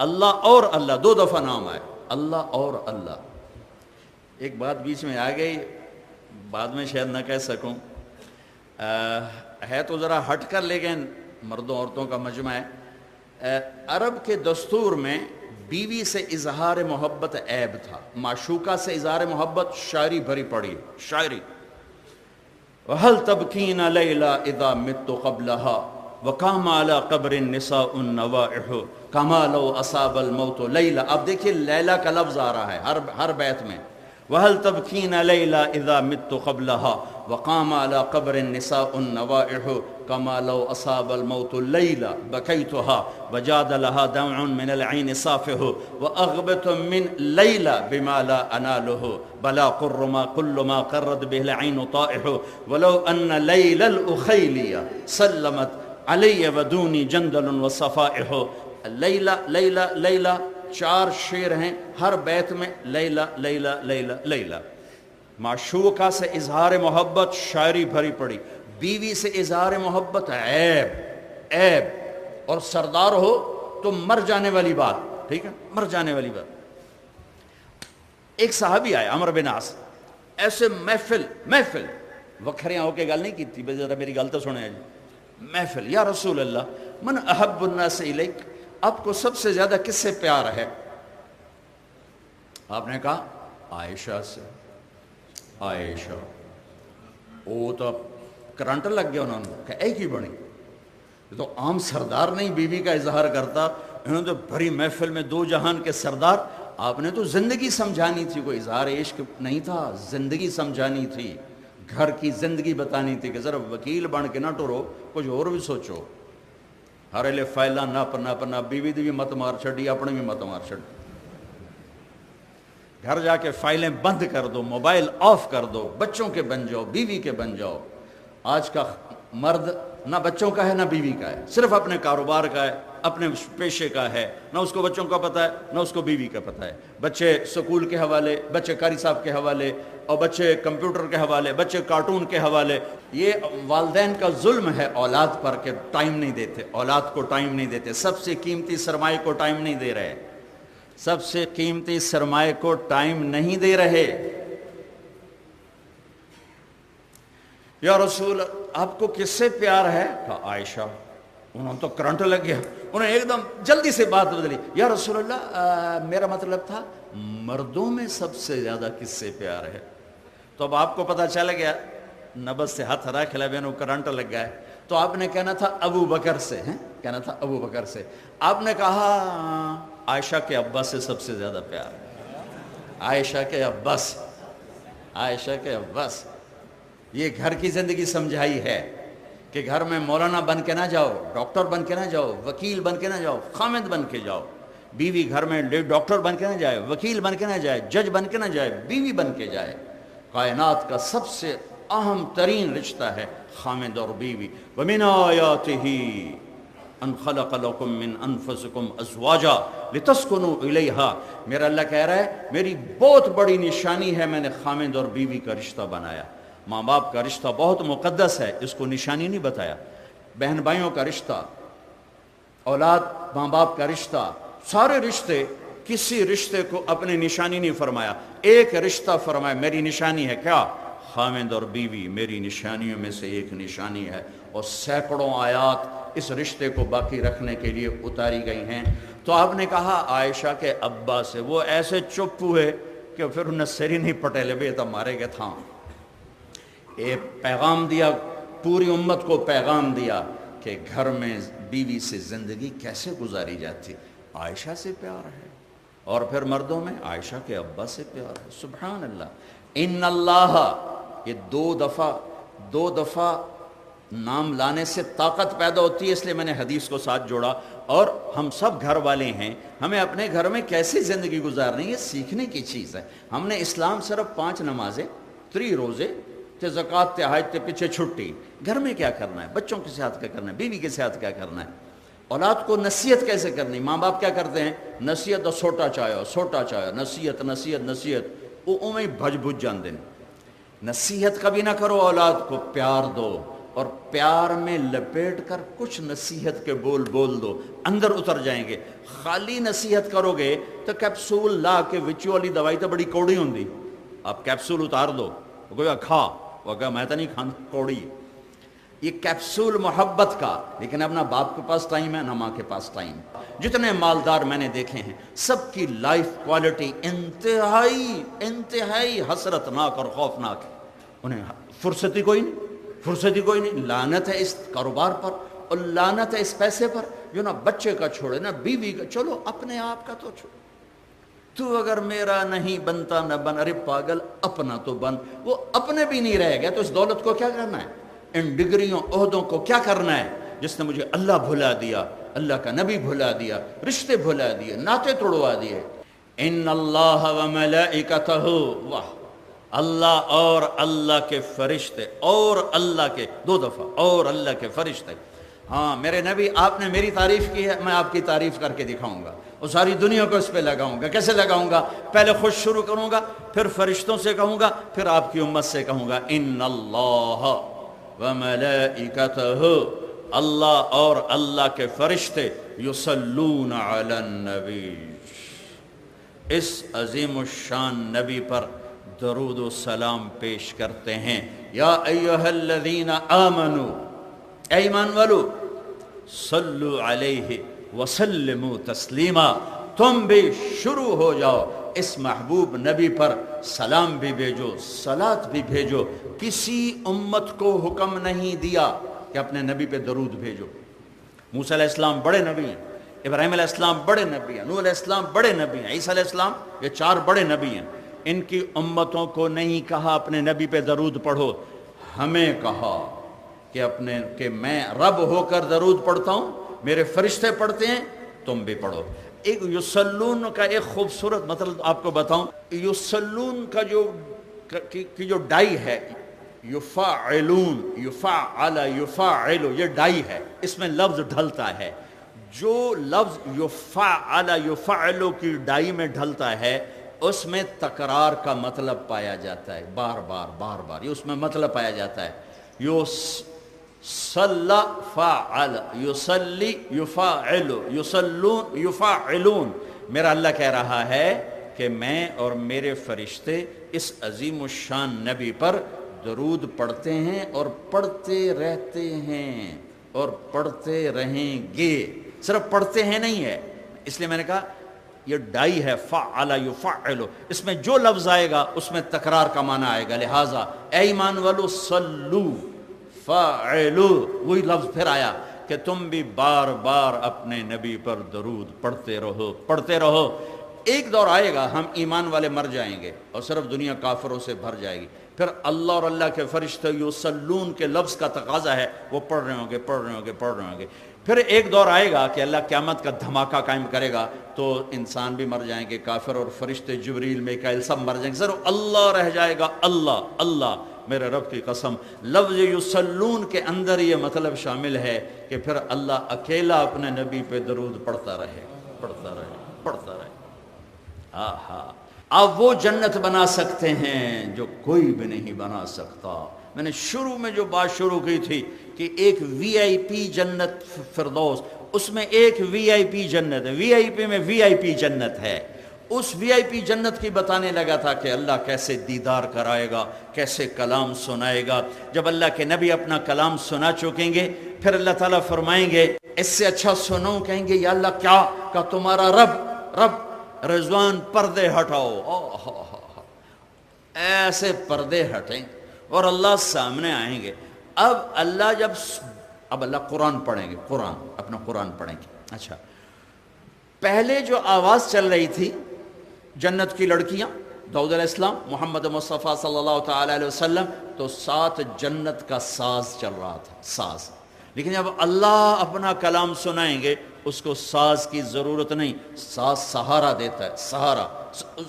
اللہ اور اللہ 2 دفعہ نام آئے, اللہ اور اللہ. ایک بات بیچ میں آ گئی, بعد میں شاید نہ کہہ سکوں, ہے تو ذرا ہٹ کر, لیکن مردوں عورتوں کا مجمع ہے. عرب کے دستور میں بیوی سے اظہار محبت عیب تھا, معشوقہ سے اظہار محبت شاعری بھری پڑی, شاعری. وَهَلْ تَبْكِينَ لَيْلَا إِذَا مِتُّ قَبْلَهَا وَقَامَ عَلَى قَبْرِ النِّسَاءُ النَّوَائِحُ كَمَا لَوْ أَصَابَ الْمَوْتُ لَيْلَا. اب دیکھیں لیلہ کا لفظ آ رہا ہے ہر بیت میں. وَهَلْ تَبْكِينَ لَيْلَا إِذَا مِتُّ قَبْلَهَا وَقَامَ عَلَى قَبْرِ النِّسَاءُ النَّوَائِحُ كَمَا لَوْ أَصَابَ الْمَوْتُ لَيْلَا بَكَيْتُهَا وَجَادَ لَهَا دَمْعٌ مِنَ الْعَيْنِ صَافِحُ وَأَغْبَتُ مِنْ لَيْلَا بِمَا لَا أَنَالُهُ بَلَا قُرُّ مَا كُلُّ مَا قَرَّتْ بِهِ الْعَيْنُ طَائِحُ وَلَوْ أَنَّ لَيْلَ الْأُخَيْلِيَ سَلَّمَتْ عَلَيَّ وَدُونِي جَنْدَلٌ وَصَفَائِحُ. لیلہ لیلہ لیلہ 4 شعر ہیں, ہر بیت میں لیلہ لیلہ لیلہ لیلہ. معشوقہ سے اظہار محبت شاعری بھری پڑی, بیوی سے اظہار محبت عیب, اور سردار ہو تو مر جانے والی بات. ٹھیک ہے, مر جانے والی بات. ایک صحابی آئے عمر بن عاص, ایسے محفل وکھریاں ہو کے گل نہیں کی تھی, بس ذرا میری گل تو سنے جی. محفل, یا رسول اللہ من احب الناس الیک, آپ کو سب سے زیادہ کس سے پیار ہے؟ آپ نے کہا عائشہ سے. عائشہ, وہ تو کرنٹ لگ گیا انہوں نے کہا ایک ہی بنی, تو عام سردار نہیں بیوی کا اظہار کرتا, انہوں نے تو بھری محفل میں 2 جہان کے سردار. آپ نے تو زندگی سمجھانی تھی, کوئی اظہار عشق نہیں تھا, زندگی سمجھانی تھی, گھر کی زندگی بتانی تھی کہ ذرا وکیل بن کے نہ ٹرو, کچھ اور بھی سوچو. ہر لے فائلہ نہ بیوی دی بھی مت مار چھڑی, اپنے بھی مت مار چھڑی. گھر جا کے فائلیں بند کر دو, موبائل آف کر دو, بچوں کے بن جاؤ, بیوی کے بن جاؤ. آج کا مرد نہ بچوں کا ہے نہ بیوی کا ہے, صرف اپنے کاروبار کا ہے, اپنے پیشے کا ہے, نہ اس کو بچوں کا پتہ ہے نہ اس کو بیوی کا پتہ ہے. بچے سکول کے حوالے, بچے قاری صاحب کے حوالے, اور بچے کمپیوٹر کے حوالے, بچے کارٹون کے حوالے. یہ والدین کا ظلم ہے اولاد پر کہ ٹائم نہیں دیتے, اولاد کو ٹائم نہیں دیتے. سب سے قیمتی سرمایہ کو ٹائم نہیں دے رہے, سب سے قیمتی سرمایہ کو ٹائم نہیں دے رہے. یا رسول آپ کو کس سے پیار ہے؟ کہا عائشہ. انہوں نے تو کرنٹ لگ گیا, انہیں ایک دم جلدی سے بات بدلی. یا رسول اللہ میرا مطلب تھا مردوں میں سب سے زیادہ کس سے پیار ہے؟ تو اب آپ کو پتہ چل گیا, نبض سے ہاتھ ہرا کھلا بینوں کرنٹ لگ گیا ہے. تو آپ نے کہنا تھا ابو بکر سے, کہنا تھا ابو بکر سے. آپ نے کہا عائشہ کے ابا سے سب سے زیادہ پیار ہے. عائشہ کے ابا سے, عائشہ کے ابا سے. یہ گھر کی زندگی سمجھائی ہے کہ گھر میں مولانا بن کے نہ جاؤ, ڈاکٹر بن کے نہ جاؤ, وکیل بن کے نہ جاؤ, خامد بن کے جاؤ. بیوی گھر میں ڈاکٹر بن کے نہ جائے, وکیل بن کے نہ جائے, جج بن کے نہ جائے, بیوی بن کے جائے. کائنات کا سب سے اہم ترین رشتہ ہے خامد اور بیوی. وَمِنْ آیَاتِهِ ان خلق لکم من انفسکم ازواجا لتسکنوا الیہا، میرا اللہ کہہ رہا ہے میری بہت بڑی نشانی ہے، میں نے خامند اور بیوی کا رشتہ بنایا۔ ماں باپ کا رشتہ بہت مقدس ہے، اس کو نشانی نہیں بتایا۔ بہن بھائیوں کا رشتہ، اولاد ماں باپ کا رشتہ، سارے رشتے، کسی رشتے کو اپنی نشانی نہیں فرمایا، ایک رشتہ فرمایا میری نشانی ہے، کیا؟ خامند اور بیوی میری نشانیوں میں سے ایک نشانی ہے، اور سینکڑوں آیات اس رشتے کو باقی رکھنے کے لیے اتاری گئی ہیں۔ تو آپ نے کہا عائشہ کے ابا سے، وہ ایسے چپ ہوئے کہ پھر انہیں سری نہیں پٹیلے بھی تب مارے گئے تھا۔ ایک پیغام دیا، پوری امت کو پیغام دیا کہ گھر میں بیوی سے زندگی کیسے گزاری جاتی، عائشہ سے پیار ہے، اور پھر مردوں میں عائشہ کے ابا سے پیار ہے۔ سبحان اللہ۔ ان اللہ، یہ دو دفعہ نام لانے سے طاقت پیدا ہوتی ہے، اس لیے میں نے حدیث کو ساتھ جوڑا۔ اور ہم سب گھر والے ہیں، ہمیں اپنے گھر میں کیسی زندگی گزارنی ہے، یہ سیکھنے کی چیز ہے۔ ہم نے اسلام صرف 5 نمازیں، 3 روزے، تے زکوٰۃ، تے حج، تے پیچھے چھٹی، گھر میں کیا کرنا ہے، بچوں کے ساتھ کیا کرنا ہے، بیوی کے ساتھ کیا کرنا ہے، اولاد کو نصیحت کیسے کرنی۔ ماں باپ کیا کرتے ہیں، نصیحت اور سوٹا چاہو، نصیحت وہ میں بھج بھج جان دیں۔ نصیحت کبھی نہ کرو، اولاد کو پیار دو، اور پیار میں لپیٹ کر کچھ نصیحت کے بول دو، اندر اتر جائیں گے۔ خالی نصیحت کرو گے تو کیپسول لا کے وچو والی دوائی تو بڑی کوڑی ہوندی، آپ کیپسول اتار دو، وہ کوئی کھا، وہ کہا میں تو نہیں کھانا، کوڑی۔ یہ کیپسول محبت کا، لیکن اپنا باپ کے پاس ٹائم ہے نہ ماں کے پاس ٹائم۔ جتنے مالدار میں نے دیکھے ہیں، سب کی لائف کوالٹی انتہائی حسرتناک اور خوفناک ہے۔ انہیں فرصتی کوئی نہیں، لعنت ہے اس کاروبار پر، اور لعنت ہے اس پیسے پر جو نہ بچے کا چھوڑے نہ بیوی کا، چلو اپنے آپ کا تو چھوڑ، تو اگر میرا نہیں بنتا نہ بن، ارے پاگل اپنا تو بن۔ وہ اپنے بھی نہیں رہ گیا تو اس دولت کو کیا کرنا ہے، ان ڈگریوں عہدوں کو کیا کرنا ہے، جس نے مجھے اللہ بھلا دیا، اللہ کا نبی بھلا دیا، رشتے بھلا دیے، ناطے توڑوا دیے۔ ان اللہ و ملائکتہ، واہ، اللہ اور اللہ کے فرشتے، اور اللہ کے 2 دفعہ، اور اللہ کے فرشتے۔ ہاں میرے نبی، آپ نے میری تعریف کی ہے، میں آپ کی تعریف کر کے دکھاؤں گا، اور ساری دنیا کو اس پہ لگاؤں گا۔ کیسے لگاؤں گا؟ پہلے خود شروع کروں گا، پھر فرشتوں سے کہوں گا، پھر آپ کی امت سے کہوں گا۔ ان اللہ وملائکتہ، اللہ اور اللہ کے فرشتے، یصلون علی النبی، اس عظیم الشان نبی پر درود و سلام پیش کرتے ہیں۔ یا ایھا الذین آمنوا، اے ایمان والو، صلو علیہ وسلموا تسلیما، تم بھی شروع ہو جاؤ اس محبوب نبی پر سلام بھی بھیجو، صلات بھی بھیجو۔ کسی امت کو حکم نہیں دیا کہ اپنے نبی پہ درود بھیجو۔ موسیٰ علیہ السلام بڑے نبی ہیں، ابراہیم علیہ السلام بڑے نبی ہیں، نوح علیہ السلام بڑے نبی ہیں، عیسیٰ علیہ السلام، یہ 4 بڑے نبی ہیں۔ ان کی امتوں کو نہیں کہا اپنے نبی پہ درود پڑھو، ہمیں کہا کہ میں رب ہو کر درود پڑھتا ہوں، میرے فرشتے پڑھتے ہیں، تم بھی پڑھو۔ ایک یصلون کا ایک خوبصورت مطلب آپ کو بتاؤں، یصلون کا جو ڈائی ہے، یفعلون، یفعل، یفعل، یہ ڈائی ہے، اس میں لفظ ڈھلتا ہے۔ جو لفظ یفعل، یفعل کی ڈائی میں ڈھلتا ہے، اس میں تکرار کا مطلب پایا جاتا ہے، بار بار یہ اس میں مطلب پایا جاتا ہے۔ صلی فعل، یصلی یفعل، یصلون یفعلون۔ میرا اللہ کہہ رہا ہے کہ میں اور میرے فرشتے اس عظیم الشان نبی پر درود پڑھتے ہیں، اور پڑھتے رہتے ہیں، اور پڑھتے رہیں گے۔ صرف پڑھتے ہیں نہیں ہے، اس لیے میں نے کہا یہ ڈائی ہے، فعل یفعل، اس میں جو لفظ آئے گا اس میں تکرار کا معنی آئے گا۔ لہٰذا اے ایمان والو، صلو فعلو، وہی لفظ پھر آیا کہ تم بھی بار بار اپنے نبی پر درود پڑھتے رہو۔ ایک دور آئے گا ہم ایمان والے مر جائیں گے اور صرف دنیا کافروں سے بھر جائے گی، پھر اللہ اور اللہ کے فرشتے یصلون کے لفظ کا تقاضا ہے، وہ پڑھ رہے ہوں گے۔ پھر ایک دور آئے گا کہ اللہ قیامت کا دھماکہ قائم کرے گا، تو انسان بھی مر جائیں گے، کافر اور فرشتے جبریل میکائیل سب مر جائیں گے، صرف اللہ رہ جائے گا، اللہ۔ میرے رب کی قسم لفظ یصلون کے اندر یہ مطلب شامل ہے کہ پھر اللہ اکیلا اپنے نبی پہ درود پڑھتا رہے، پڑھتا رہے، پڑھتا رہے۔ آہا، آپ وہ جنت بنا سکتے ہیں جو کوئی بھی نہیں بنا سکتا۔ میں نے شروع میں جو بات شروع کی تھی کہ ایک وی آئی پی جنت فردوس، اس میں ایک وی آئی پی جنت ہے، وی آئی پی میں وی آئی پی جنت ہے۔ اس وی آئی پی جنت کی بتانے لگا تھا کہ اللہ کیسے دیدار کرائے گا، کیسے کلام سنائے گا۔ جب اللہ کے نبی اپنا کلام سنا چکیں گے پھر اللہ تعالیٰ فرمائیں گے اس سے اچھا سنو، کہیں گے یا اللہ کیا؟ کہ تمہارا رب رضوان پردے ہٹاؤ، ایسے پردے ہٹیں اور اللہ سامنے آئیں گے۔ اب اللہ قرآن پڑھیں گے، اپنا قرآن پڑھیں گے۔ اچھا، پہلے جو آواز چل رہی تھی جنت کی لڑکیاں، داؤد علیہ السلام، محمد مصطفیٰ صلی اللہ تعالی علیہ وسلم، تو ساتھ جنت کا ساز چل رہا تھا، ساز۔ لیکن جب اللہ اپنا کلام سنائیں گے اس کو ساز کی ضرورت نہیں، ساز سہارا دیتا ہے، سہارا،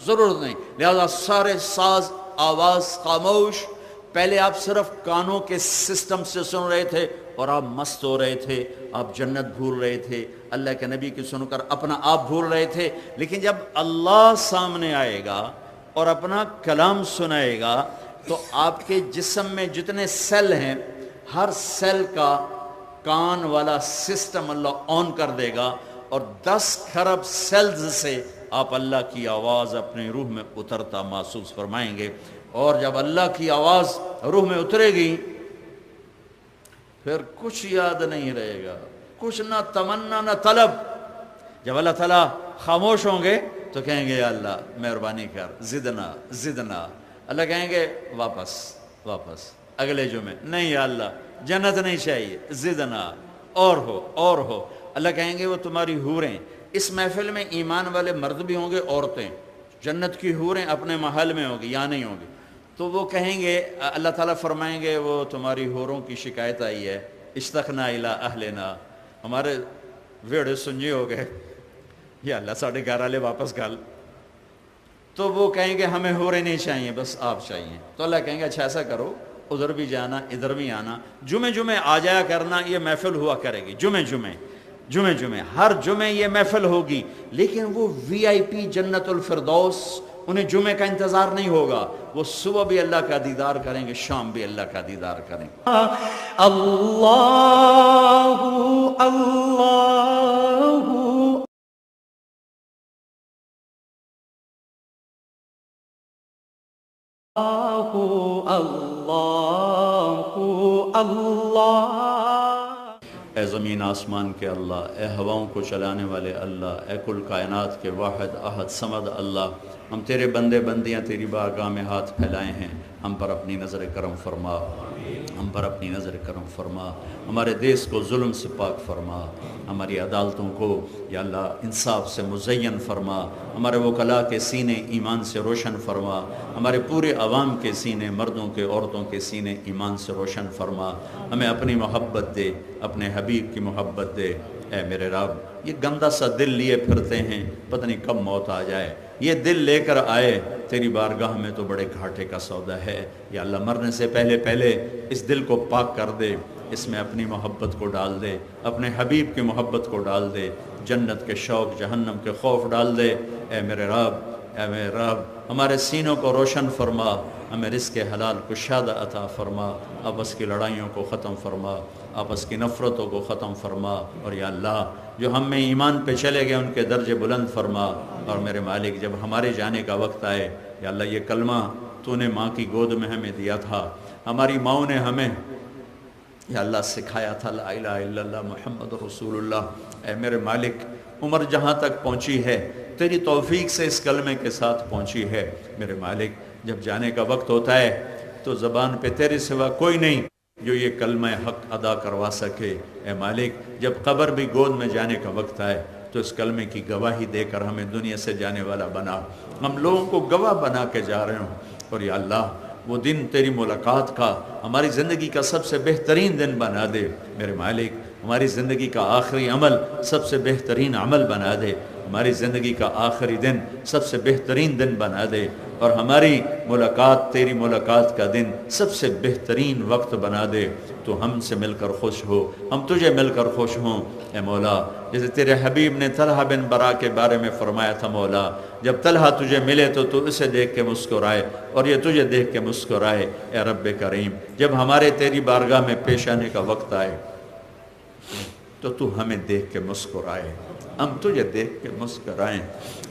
ضرورت نہیں، لہذا سارے ساز آواز خاموش۔ پہلے آپ صرف کانوں کے سسٹم سے سن رہے تھے اور آپ مست ہو رہے تھے، آپ جنت بھول رہے تھے، اللہ کے نبی کی سن کر اپنا آپ بھول رہے تھے۔ لیکن جب اللہ سامنے آئے گا اور اپنا کلام سنائے گا تو آپ کے جسم میں جتنے سیل ہیں ہر سیل کا کان والا سسٹم اللہ آن کر دے گا اور 10 کھرب سیلز سے آپ اللہ کی آواز اپنی روح میں اترتا محسوس فرمائیں گے۔ اور جب اللہ کی آواز روح میں اترے گی پھر کچھ یاد نہیں رہے گا، کچھ نہ تمنا نہ طلب۔ جب اللہ تعالیٰ خاموش ہوں گے تو کہیں گے یا اللہ مہربانی کر، زدنا۔ اللہ کہیں گے واپس اگلے جمعے، نہیں یا اللہ جنت نہیں چاہیے، زدنا، اور ہو۔ اللہ کہیں گے وہ تمہاری حوریں، اس محفل میں ایمان والے مرد بھی ہوں گے، عورتیں، جنت کی حوریں اپنے محل میں ہوں گی یا نہیں ہوں گی، تو وہ کہیں گے، اللہ تعالیٰ فرمائیں گے وہ تمہاری حوروں کی شکایت آئی ہے، اشتقنا الی اہلنا، ہمارے ویڑے سنجے ہو گئے، یا اللہ ساڑھے 11 لے واپس گھل۔ تو وہ کہیں گے ہمیں حوریں نہیں چاہیے، بس آپ چاہیے۔ تو اللہ کہیں گے اچھا ایسا کرو، ادھر بھی جانا ادھر بھی آنا، جمعے آ جایا کرنا، یہ محفل ہوا کرے گی، جمعے ہر جمعے یہ محفل ہوگی۔ لیکن وہ وی آئی پی جنت الفردوس، انہیں جمعے کا انتظار نہیں ہوگا، وہ صبح بھی اللہ کا دیدار کریں گے، شام بھی اللہ کا دیدار کریں گے۔ اللہ اللہ اللہ۔ اے زمین آسمان کے اللہ، اے ہواؤں کو چلانے والے اللہ، اے کل کائنات کے واحد احد صمد اللہ، ہم تیرے بندے بندیاں تیری بارگاہ میں ہاتھ پھیلائے ہیں، ہم پر اپنی نظر کرم فرما، ہمارے دیس کو ظلم سے پاک فرما، ہماری عدالتوں کو یا اللہ انصاف سے مزین فرما، ہمارے وکلاء کے سینے ایمان سے روشن فرما، ہمارے پورے عوام کے سینے، مردوں کے عورتوں کے سینے ایمان سے روشن فرما، ہمیں اپنی محبت دے، اپنے حبیب کی محبت دے۔ اے میرے رب، یہ گندا سا دل لیے پھرتے ہیں، پتہ نہیں کب موت آ جائے، یہ دل لے کر آئے تیری بارگاہ میں تو بڑے گھاٹے کا سودا ہے۔ یا اللہ مرنے سے پہلے اس دل کو پاک کر دے، اس میں اپنی محبت کو ڈال دے، اپنے حبیب کی محبت کو ڈال دے، جنت کے شوق، جہنم کے خوف ڈال دے۔ اے میرے رب، ہمارے سینوں کو روشن فرما، ہمیں رزق حلال کشادہ عطا فرما، آپس کی لڑائیوں کو ختم فرما، آپس کی نفرتوں کو ختم فرما، اور یا اللہ جو ہم میں ایمان پہ چلے گئے ان کے درجے بلند فرما۔ اور میرے مالک جب ہمارے جانے کا وقت آئے یا اللہ یہ کلمہ تو نے ماں کی گود میں ہمیں دیا تھا، ہماری ماؤں نے ہمیں یا اللہ سکھایا تھا لا الہ الا اللہ محمد رسول اللہ۔ اے میرے مالک عمر جہاں تک پہنچی ہے تیری توفیق سے اس کلمے کے ساتھ پہنچی ہے۔ میرے مالک جب جانے کا وقت ہوتا ہے تو زبان پہ تیرے سوا کوئی نہیں جو یہ کلمہ حق ادا کروا سکے۔ اے مالک جب قبر بھی گود میں جانے کا وقت آئے تو اس کلمے کی گواہی دے کر ہمیں دنیا سے جانے والا بنا، ہم لوگوں کو گواہ بنا کے جا رہے ہوں۔ اور یا اللہ وہ دن تیری ملاقات کا ہماری زندگی کا سب سے بہترین دن بنا دے۔ میرے مالک ہماری زندگی کا آخری عمل سب سے بہترین عمل بنا دے، ہماری زندگی کا آخری دن سب سے بہترین دن بنا دے، اور ہماری ملاقات تیری ملاقات کا دن سب سے بہترین وقت بنا دے۔ تو ہم سے مل کر خوش ہو، ہم تجھے مل کر خوش ہوں اے مولا، جیسے تیرے حبیب نے طلحہ بن برا کے بارے میں فرمایا تھا، مولا جب طلحہ تجھے ملے تو اسے دیکھ کے مسکرائے اور یہ تجھے دیکھ کے مسکرائے۔ اے رب کریم، جب ہمارے تیری بارگاہ میں پیش آنے کا وقت آئے تو ہمیں دیکھ کے مسکرائے، ہم تجھے دیکھ کے مسکرائیں۔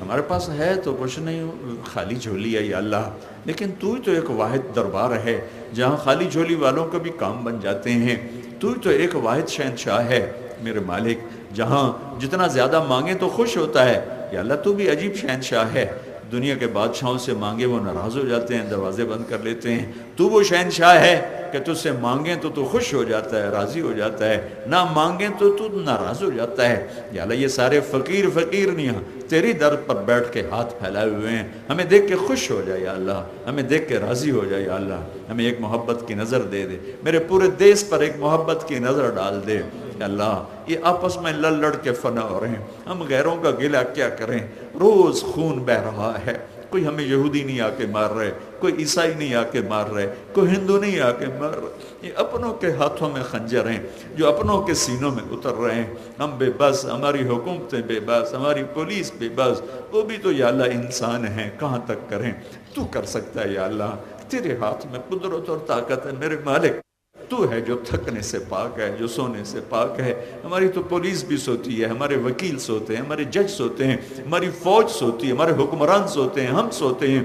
ہمارے پاس ہے تو کچھ نہیں، خالی جھولی ہے یا اللہ، لیکن تو ہی تو ایک واحد دربار ہے جہاں خالی جھولی والوں کا بھی کام بن جاتے ہیں۔ تو ہی تو ایک واحد شہنشاہ ہے میرے مالک، جہاں جتنا زیادہ مانگیں تو خوش ہوتا ہے۔ یا اللہ تو بھی عجیب شہنشاہ ہے، دنیا کے بادشاہوں سے مانگے وہ ناراض ہو جاتے ہیں، دروازے بند کر لیتے ہیں۔ تو وہ شہنشاہ ہے کہ تجھ سے مانگیں تو خوش ہو جاتا ہے، راضی ہو جاتا ہے، نہ مانگیں تو ناراض ہو جاتا ہے۔ یا اللہ یہ سارے فقیر نہیں ہیں، تیری در پر بیٹھ کے ہاتھ پھیلائے ہوئے ہیں، ہمیں دیکھ کے خوش ہو جائے یا اللہ، ہمیں دیکھ کے راضی ہو جائے یا اللہ، ہمیں ایک محبت کی نظر دے دے، میرے پورے دیس پر ایک محبت کی نظر ڈال دے یا اللہ۔ یہ آپس میں لڑ کے فنا ہو رہے ہیں، ہم غیروں کا گلہ کیا کریں، روز خون بہ رہا ہے، کوئی ہمیں یہودی نہیں آ کے مار رہے، کوئی عیسائی نہیں آ کے مار رہے، کوئی ہندو نہیں آ کے مار رہے، یہ اپنوں کے ہاتھوں میں خنجر ہیں جو اپنوں کے سینوں میں اتر رہے ہیں۔ ہم بے بس، ہماری حکومتیں بے بس، ہماری پولیس بے بس، وہ بھی تو یا اللہ انسان ہیں، کہاں تک کریں؟ تو کر سکتا ہے یا اللہ، تیرے ہاتھ میں قدرت اور طاقت ہے میرے مالک، تو ہے جو تھکنے سے پاک ہے، جو سونے سے پاک ہے۔ ہماری تو پولیس بھی سوتی ہے، ہمارے وکیل سوتے ہیں، ہمارے جج سوتے ہیں، ہماری فوج سوتی ہے، ہمارے حکمران سوتے ہیں، ہم سوتے ہیں،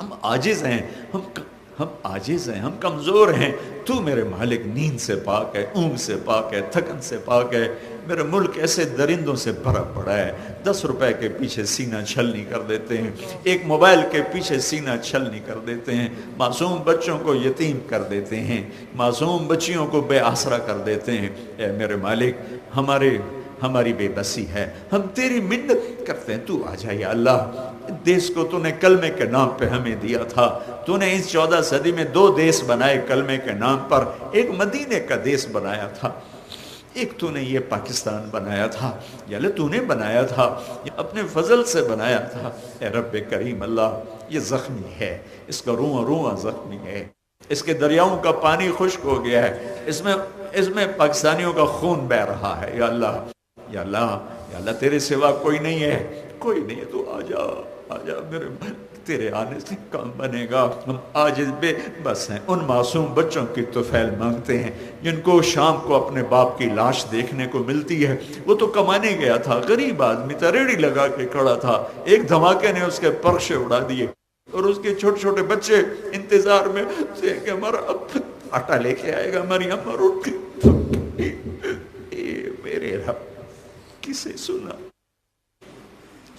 ہم عاجز ہیں، ہم عاجز ہیں، ہم کمزور ہیں۔ تو میرے مالک نیند سے پاک ہے، اونگ سے پاک ہے، تھکن سے پاک ہے۔ میرا ملک ایسے درندوں سے بھرا پڑا ہے، 10 روپے کے پیچھے سینہ چھلنی کر دیتے ہیں، ایک موبائل کے پیچھے سینہ چھلنی کر دیتے ہیں، معصوم بچوں کو یتیم کر دیتے ہیں، معصوم بچیوں کو بے آسرا کر دیتے ہیں۔ اے میرے مالک، ہماری بے بسی ہے، ہم تیری منت کرتے ہیں، تو آ جا یا اللہ۔ دیس کو تو نے کلمے کے نام پہ ہمیں دیا تھا، تو نے اس 14 صدی میں 2 دیس بنائے کلمے کے نام پر، ایک مدینے کا دیس بنایا تھا، ایک تو نے یہ پاکستان بنایا تھا، یا اللہ تو نے بنایا تھا، یہ اپنے فضل سے بنایا تھا۔ اے رب کریم اللہ، یہ زخمی ہے، اس کا رواں زخمی ہے، اس کے دریاؤں کا پانی خشک ہو گیا ہے، اس میں پاکستانیوں کا خون بہ رہا ہے۔ یا اللہ یا اللہ یا اللہ، تیرے سوا کوئی نہیں ہے، کوئی نہیں ہے، تو آ جا میرے، تیرے آنے سے کام بنے گا۔ ہم عاجز بے بس ہیں، ان معصوم بچوں کی طفیل مانگتے ہیں جن کو شام کو اپنے باپ کی لاش دیکھنے کو ملتی ہے۔ وہ تو کمانے گیا تھا، غریب آدمی تھا، ریڑھی لگا کے کھڑا تھا، ایک دھماکے نے اس کے پرخشے اڑا دیے، اور اس کے چھوٹے چھوٹے بچے انتظار میں سے کہ ہمارا اب آٹا لے کے آئے گا، ہماری اماں روٹی۔ میرے رب، کسے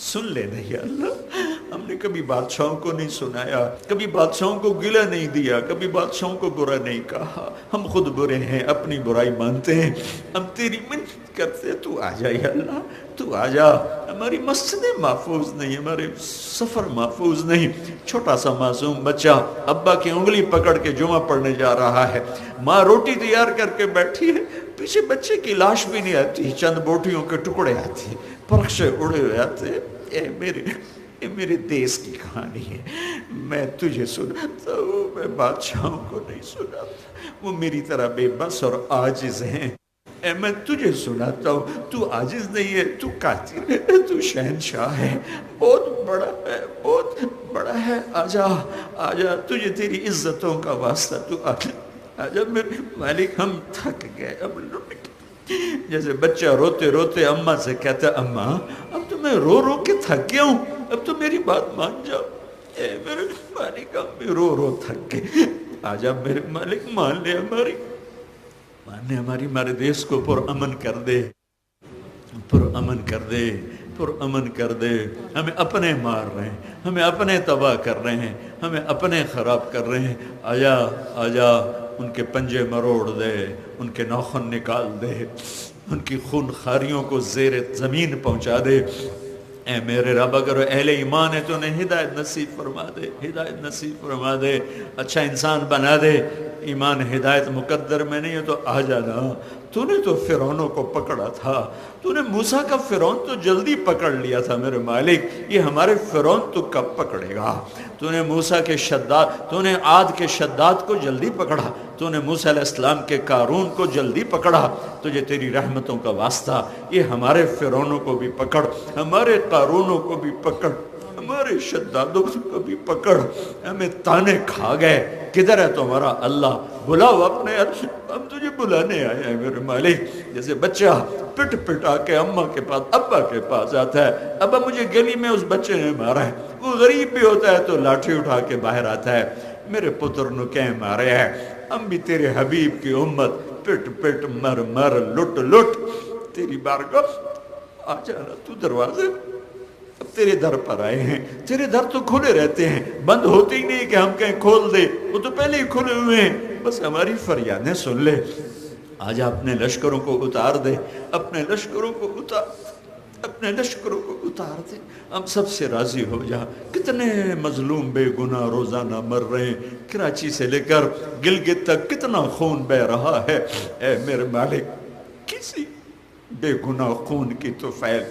سن لے نہیں اللہ، ہم نے کبھی بادشاہوں کو نہیں سنایا، کبھی بادشاہوں کو گلہ نہیں دیا، کبھی بادشاہوں کو برا نہیں کہا، ہم خود برے ہیں، اپنی برائی مانتے ہیں، ہم تیری منت کرتے ہیں، تو آ جا یا اللہ، تو آ جا۔ ہماری مسجدیں محفوظ نہیں، ہمارے سفر محفوظ نہیں، چھوٹا سا معصوم بچہ ابا کی انگلی پکڑ کے جمعہ پڑھنے جا رہا ہے، ماں روٹی تیار کر کے بیٹھی ہے، پیچھے بچے کی لاش بھی نہیں آتی، چند بوٹیوں کے ٹکڑے آتے ہیں، پرخشے اڑے ہوئے آتے ہیں۔ اے میرے دیس کی کہانی ہے، میں تجھے سناتا ہوں، میں بادشاہوں کو نہیں سناتا، وہ میری طرح بے بس اور عاجز ہیں۔ اے میں تجھے سناتا ہوں، تو عاجز نہیں ہے، تو قاتل ہے، تو شہنشاہ ہے، بہت بڑا ہے، آجا، تجھے تیری عزتوں کا واسطہ، تو آجا میرے مالک، ہم تھک گئے، اب لٹ گئے۔ جیسے بچہ روتے روتے اماں سے کہتا ہے، اماں اب تو میں رو کے تھک گیا ہوں، اب تو میری بات مان جاؤ۔ اے میرے مالک، ہم رو تھک گئے، آجا میرے مالک، مان لے ہمارے دیس کو پر امن کر دے، ہمیں اپنے مار رہے ہیں، ہمیں اپنے تباہ کر رہے ہیں، ہمیں اپنے خراب کر رہے ہیں۔ آجا ان کے پنجے مروڑ دے، ان کے ناخن نکال دے، ان کی خونخاریوں کو زیر زمین پہنچا دے۔ اے میرے رب، اگر اہل ایمان ہے تو انہیں ہدایت نصیب فرما دے، اچھا انسان بنا دے۔ ایمان ہدایت مقدر میں نہیں ہے تو آ جانا، تو نے تو فرعونوں کو پکڑا تھا، تو نے موسیٰ کا فرعون تو جلدی پکڑ لیا تھا میرے مالک، یہ ہمارے فرعون تو کب پکڑے گا؟ تو نے موسیٰ کے شداد، تو نے عاد کے شداد کو جلدی پکڑا، تو نے موسیٰ علیہ السلام کے قارون کو جلدی پکڑا، تجھے تیری رحمتوں کا واسطہ یہ ہمارے فرعونوں کو بھی پکڑ، ہمارے قارونوں کو بھی پکڑ، ہمارے شدادوں کو بھی پکڑ، ہمیں تانے کھا گئے، کدھر ہے تمہارا اللہ؟ بلاؤ اپنے، ہم تجھے بلانے آئے ہیں میرے مالک۔ جیسے بچہ پٹ پٹ آ کے اماں کے پاس، ابا کے پاس آتا ہے، ابا مجھے گلی میں اس بچے نے مارا ہے، وہ غریب بھی ہوتا ہے تو لاٹھی اٹھا کے باہر آتا ہے، میرے پتر نو کہیں مارے ہے، ہم بھی تیرے حبیب کی امت پٹ پٹ مر مر لٹ لٹ تیری بارگاہ آ جانا، تو دروازے اب تیرے در پر آئے ہیں، تیرے در تو کھلے رہتے ہیں، بند ہوتے ہی نہیں کہ ہم کہیں کھول دے، وہ تو پہلے ہی کھلے ہوئے ہیں، بس ہماری فریادیں سن لے، آج اپنے لشکروں کو اتار دے، اپنے لشکروں کو اتار، اپنے لشکروں کو اتار دے، ہم سب سے راضی ہو جا۔ کتنے مظلوم بے گناہ روزانہ مر رہے ہیں، کراچی سے لے کر گلگت تک کتنا خون بہ رہا ہے، اے میرے مالک کسی بے گناہ خون کی تو فیل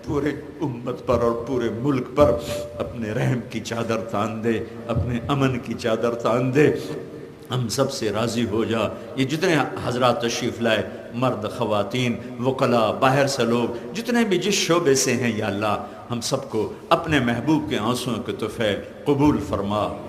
پورے امت پر اور پورے ملک پر اپنے رحم کی چادر تان دے، اپنے امن کی چادر تان دے، ہم سب سے راضی ہو جا۔ یہ جتنے حضرات تشریف لائے، مرد، خواتین، وکلاء، باہر سے لوگ، جتنے بھی جس شعبے سے ہیں یا اللہ، ہم سب کو اپنے محبوب کے آنسوؤں کے طفیل قبول فرما۔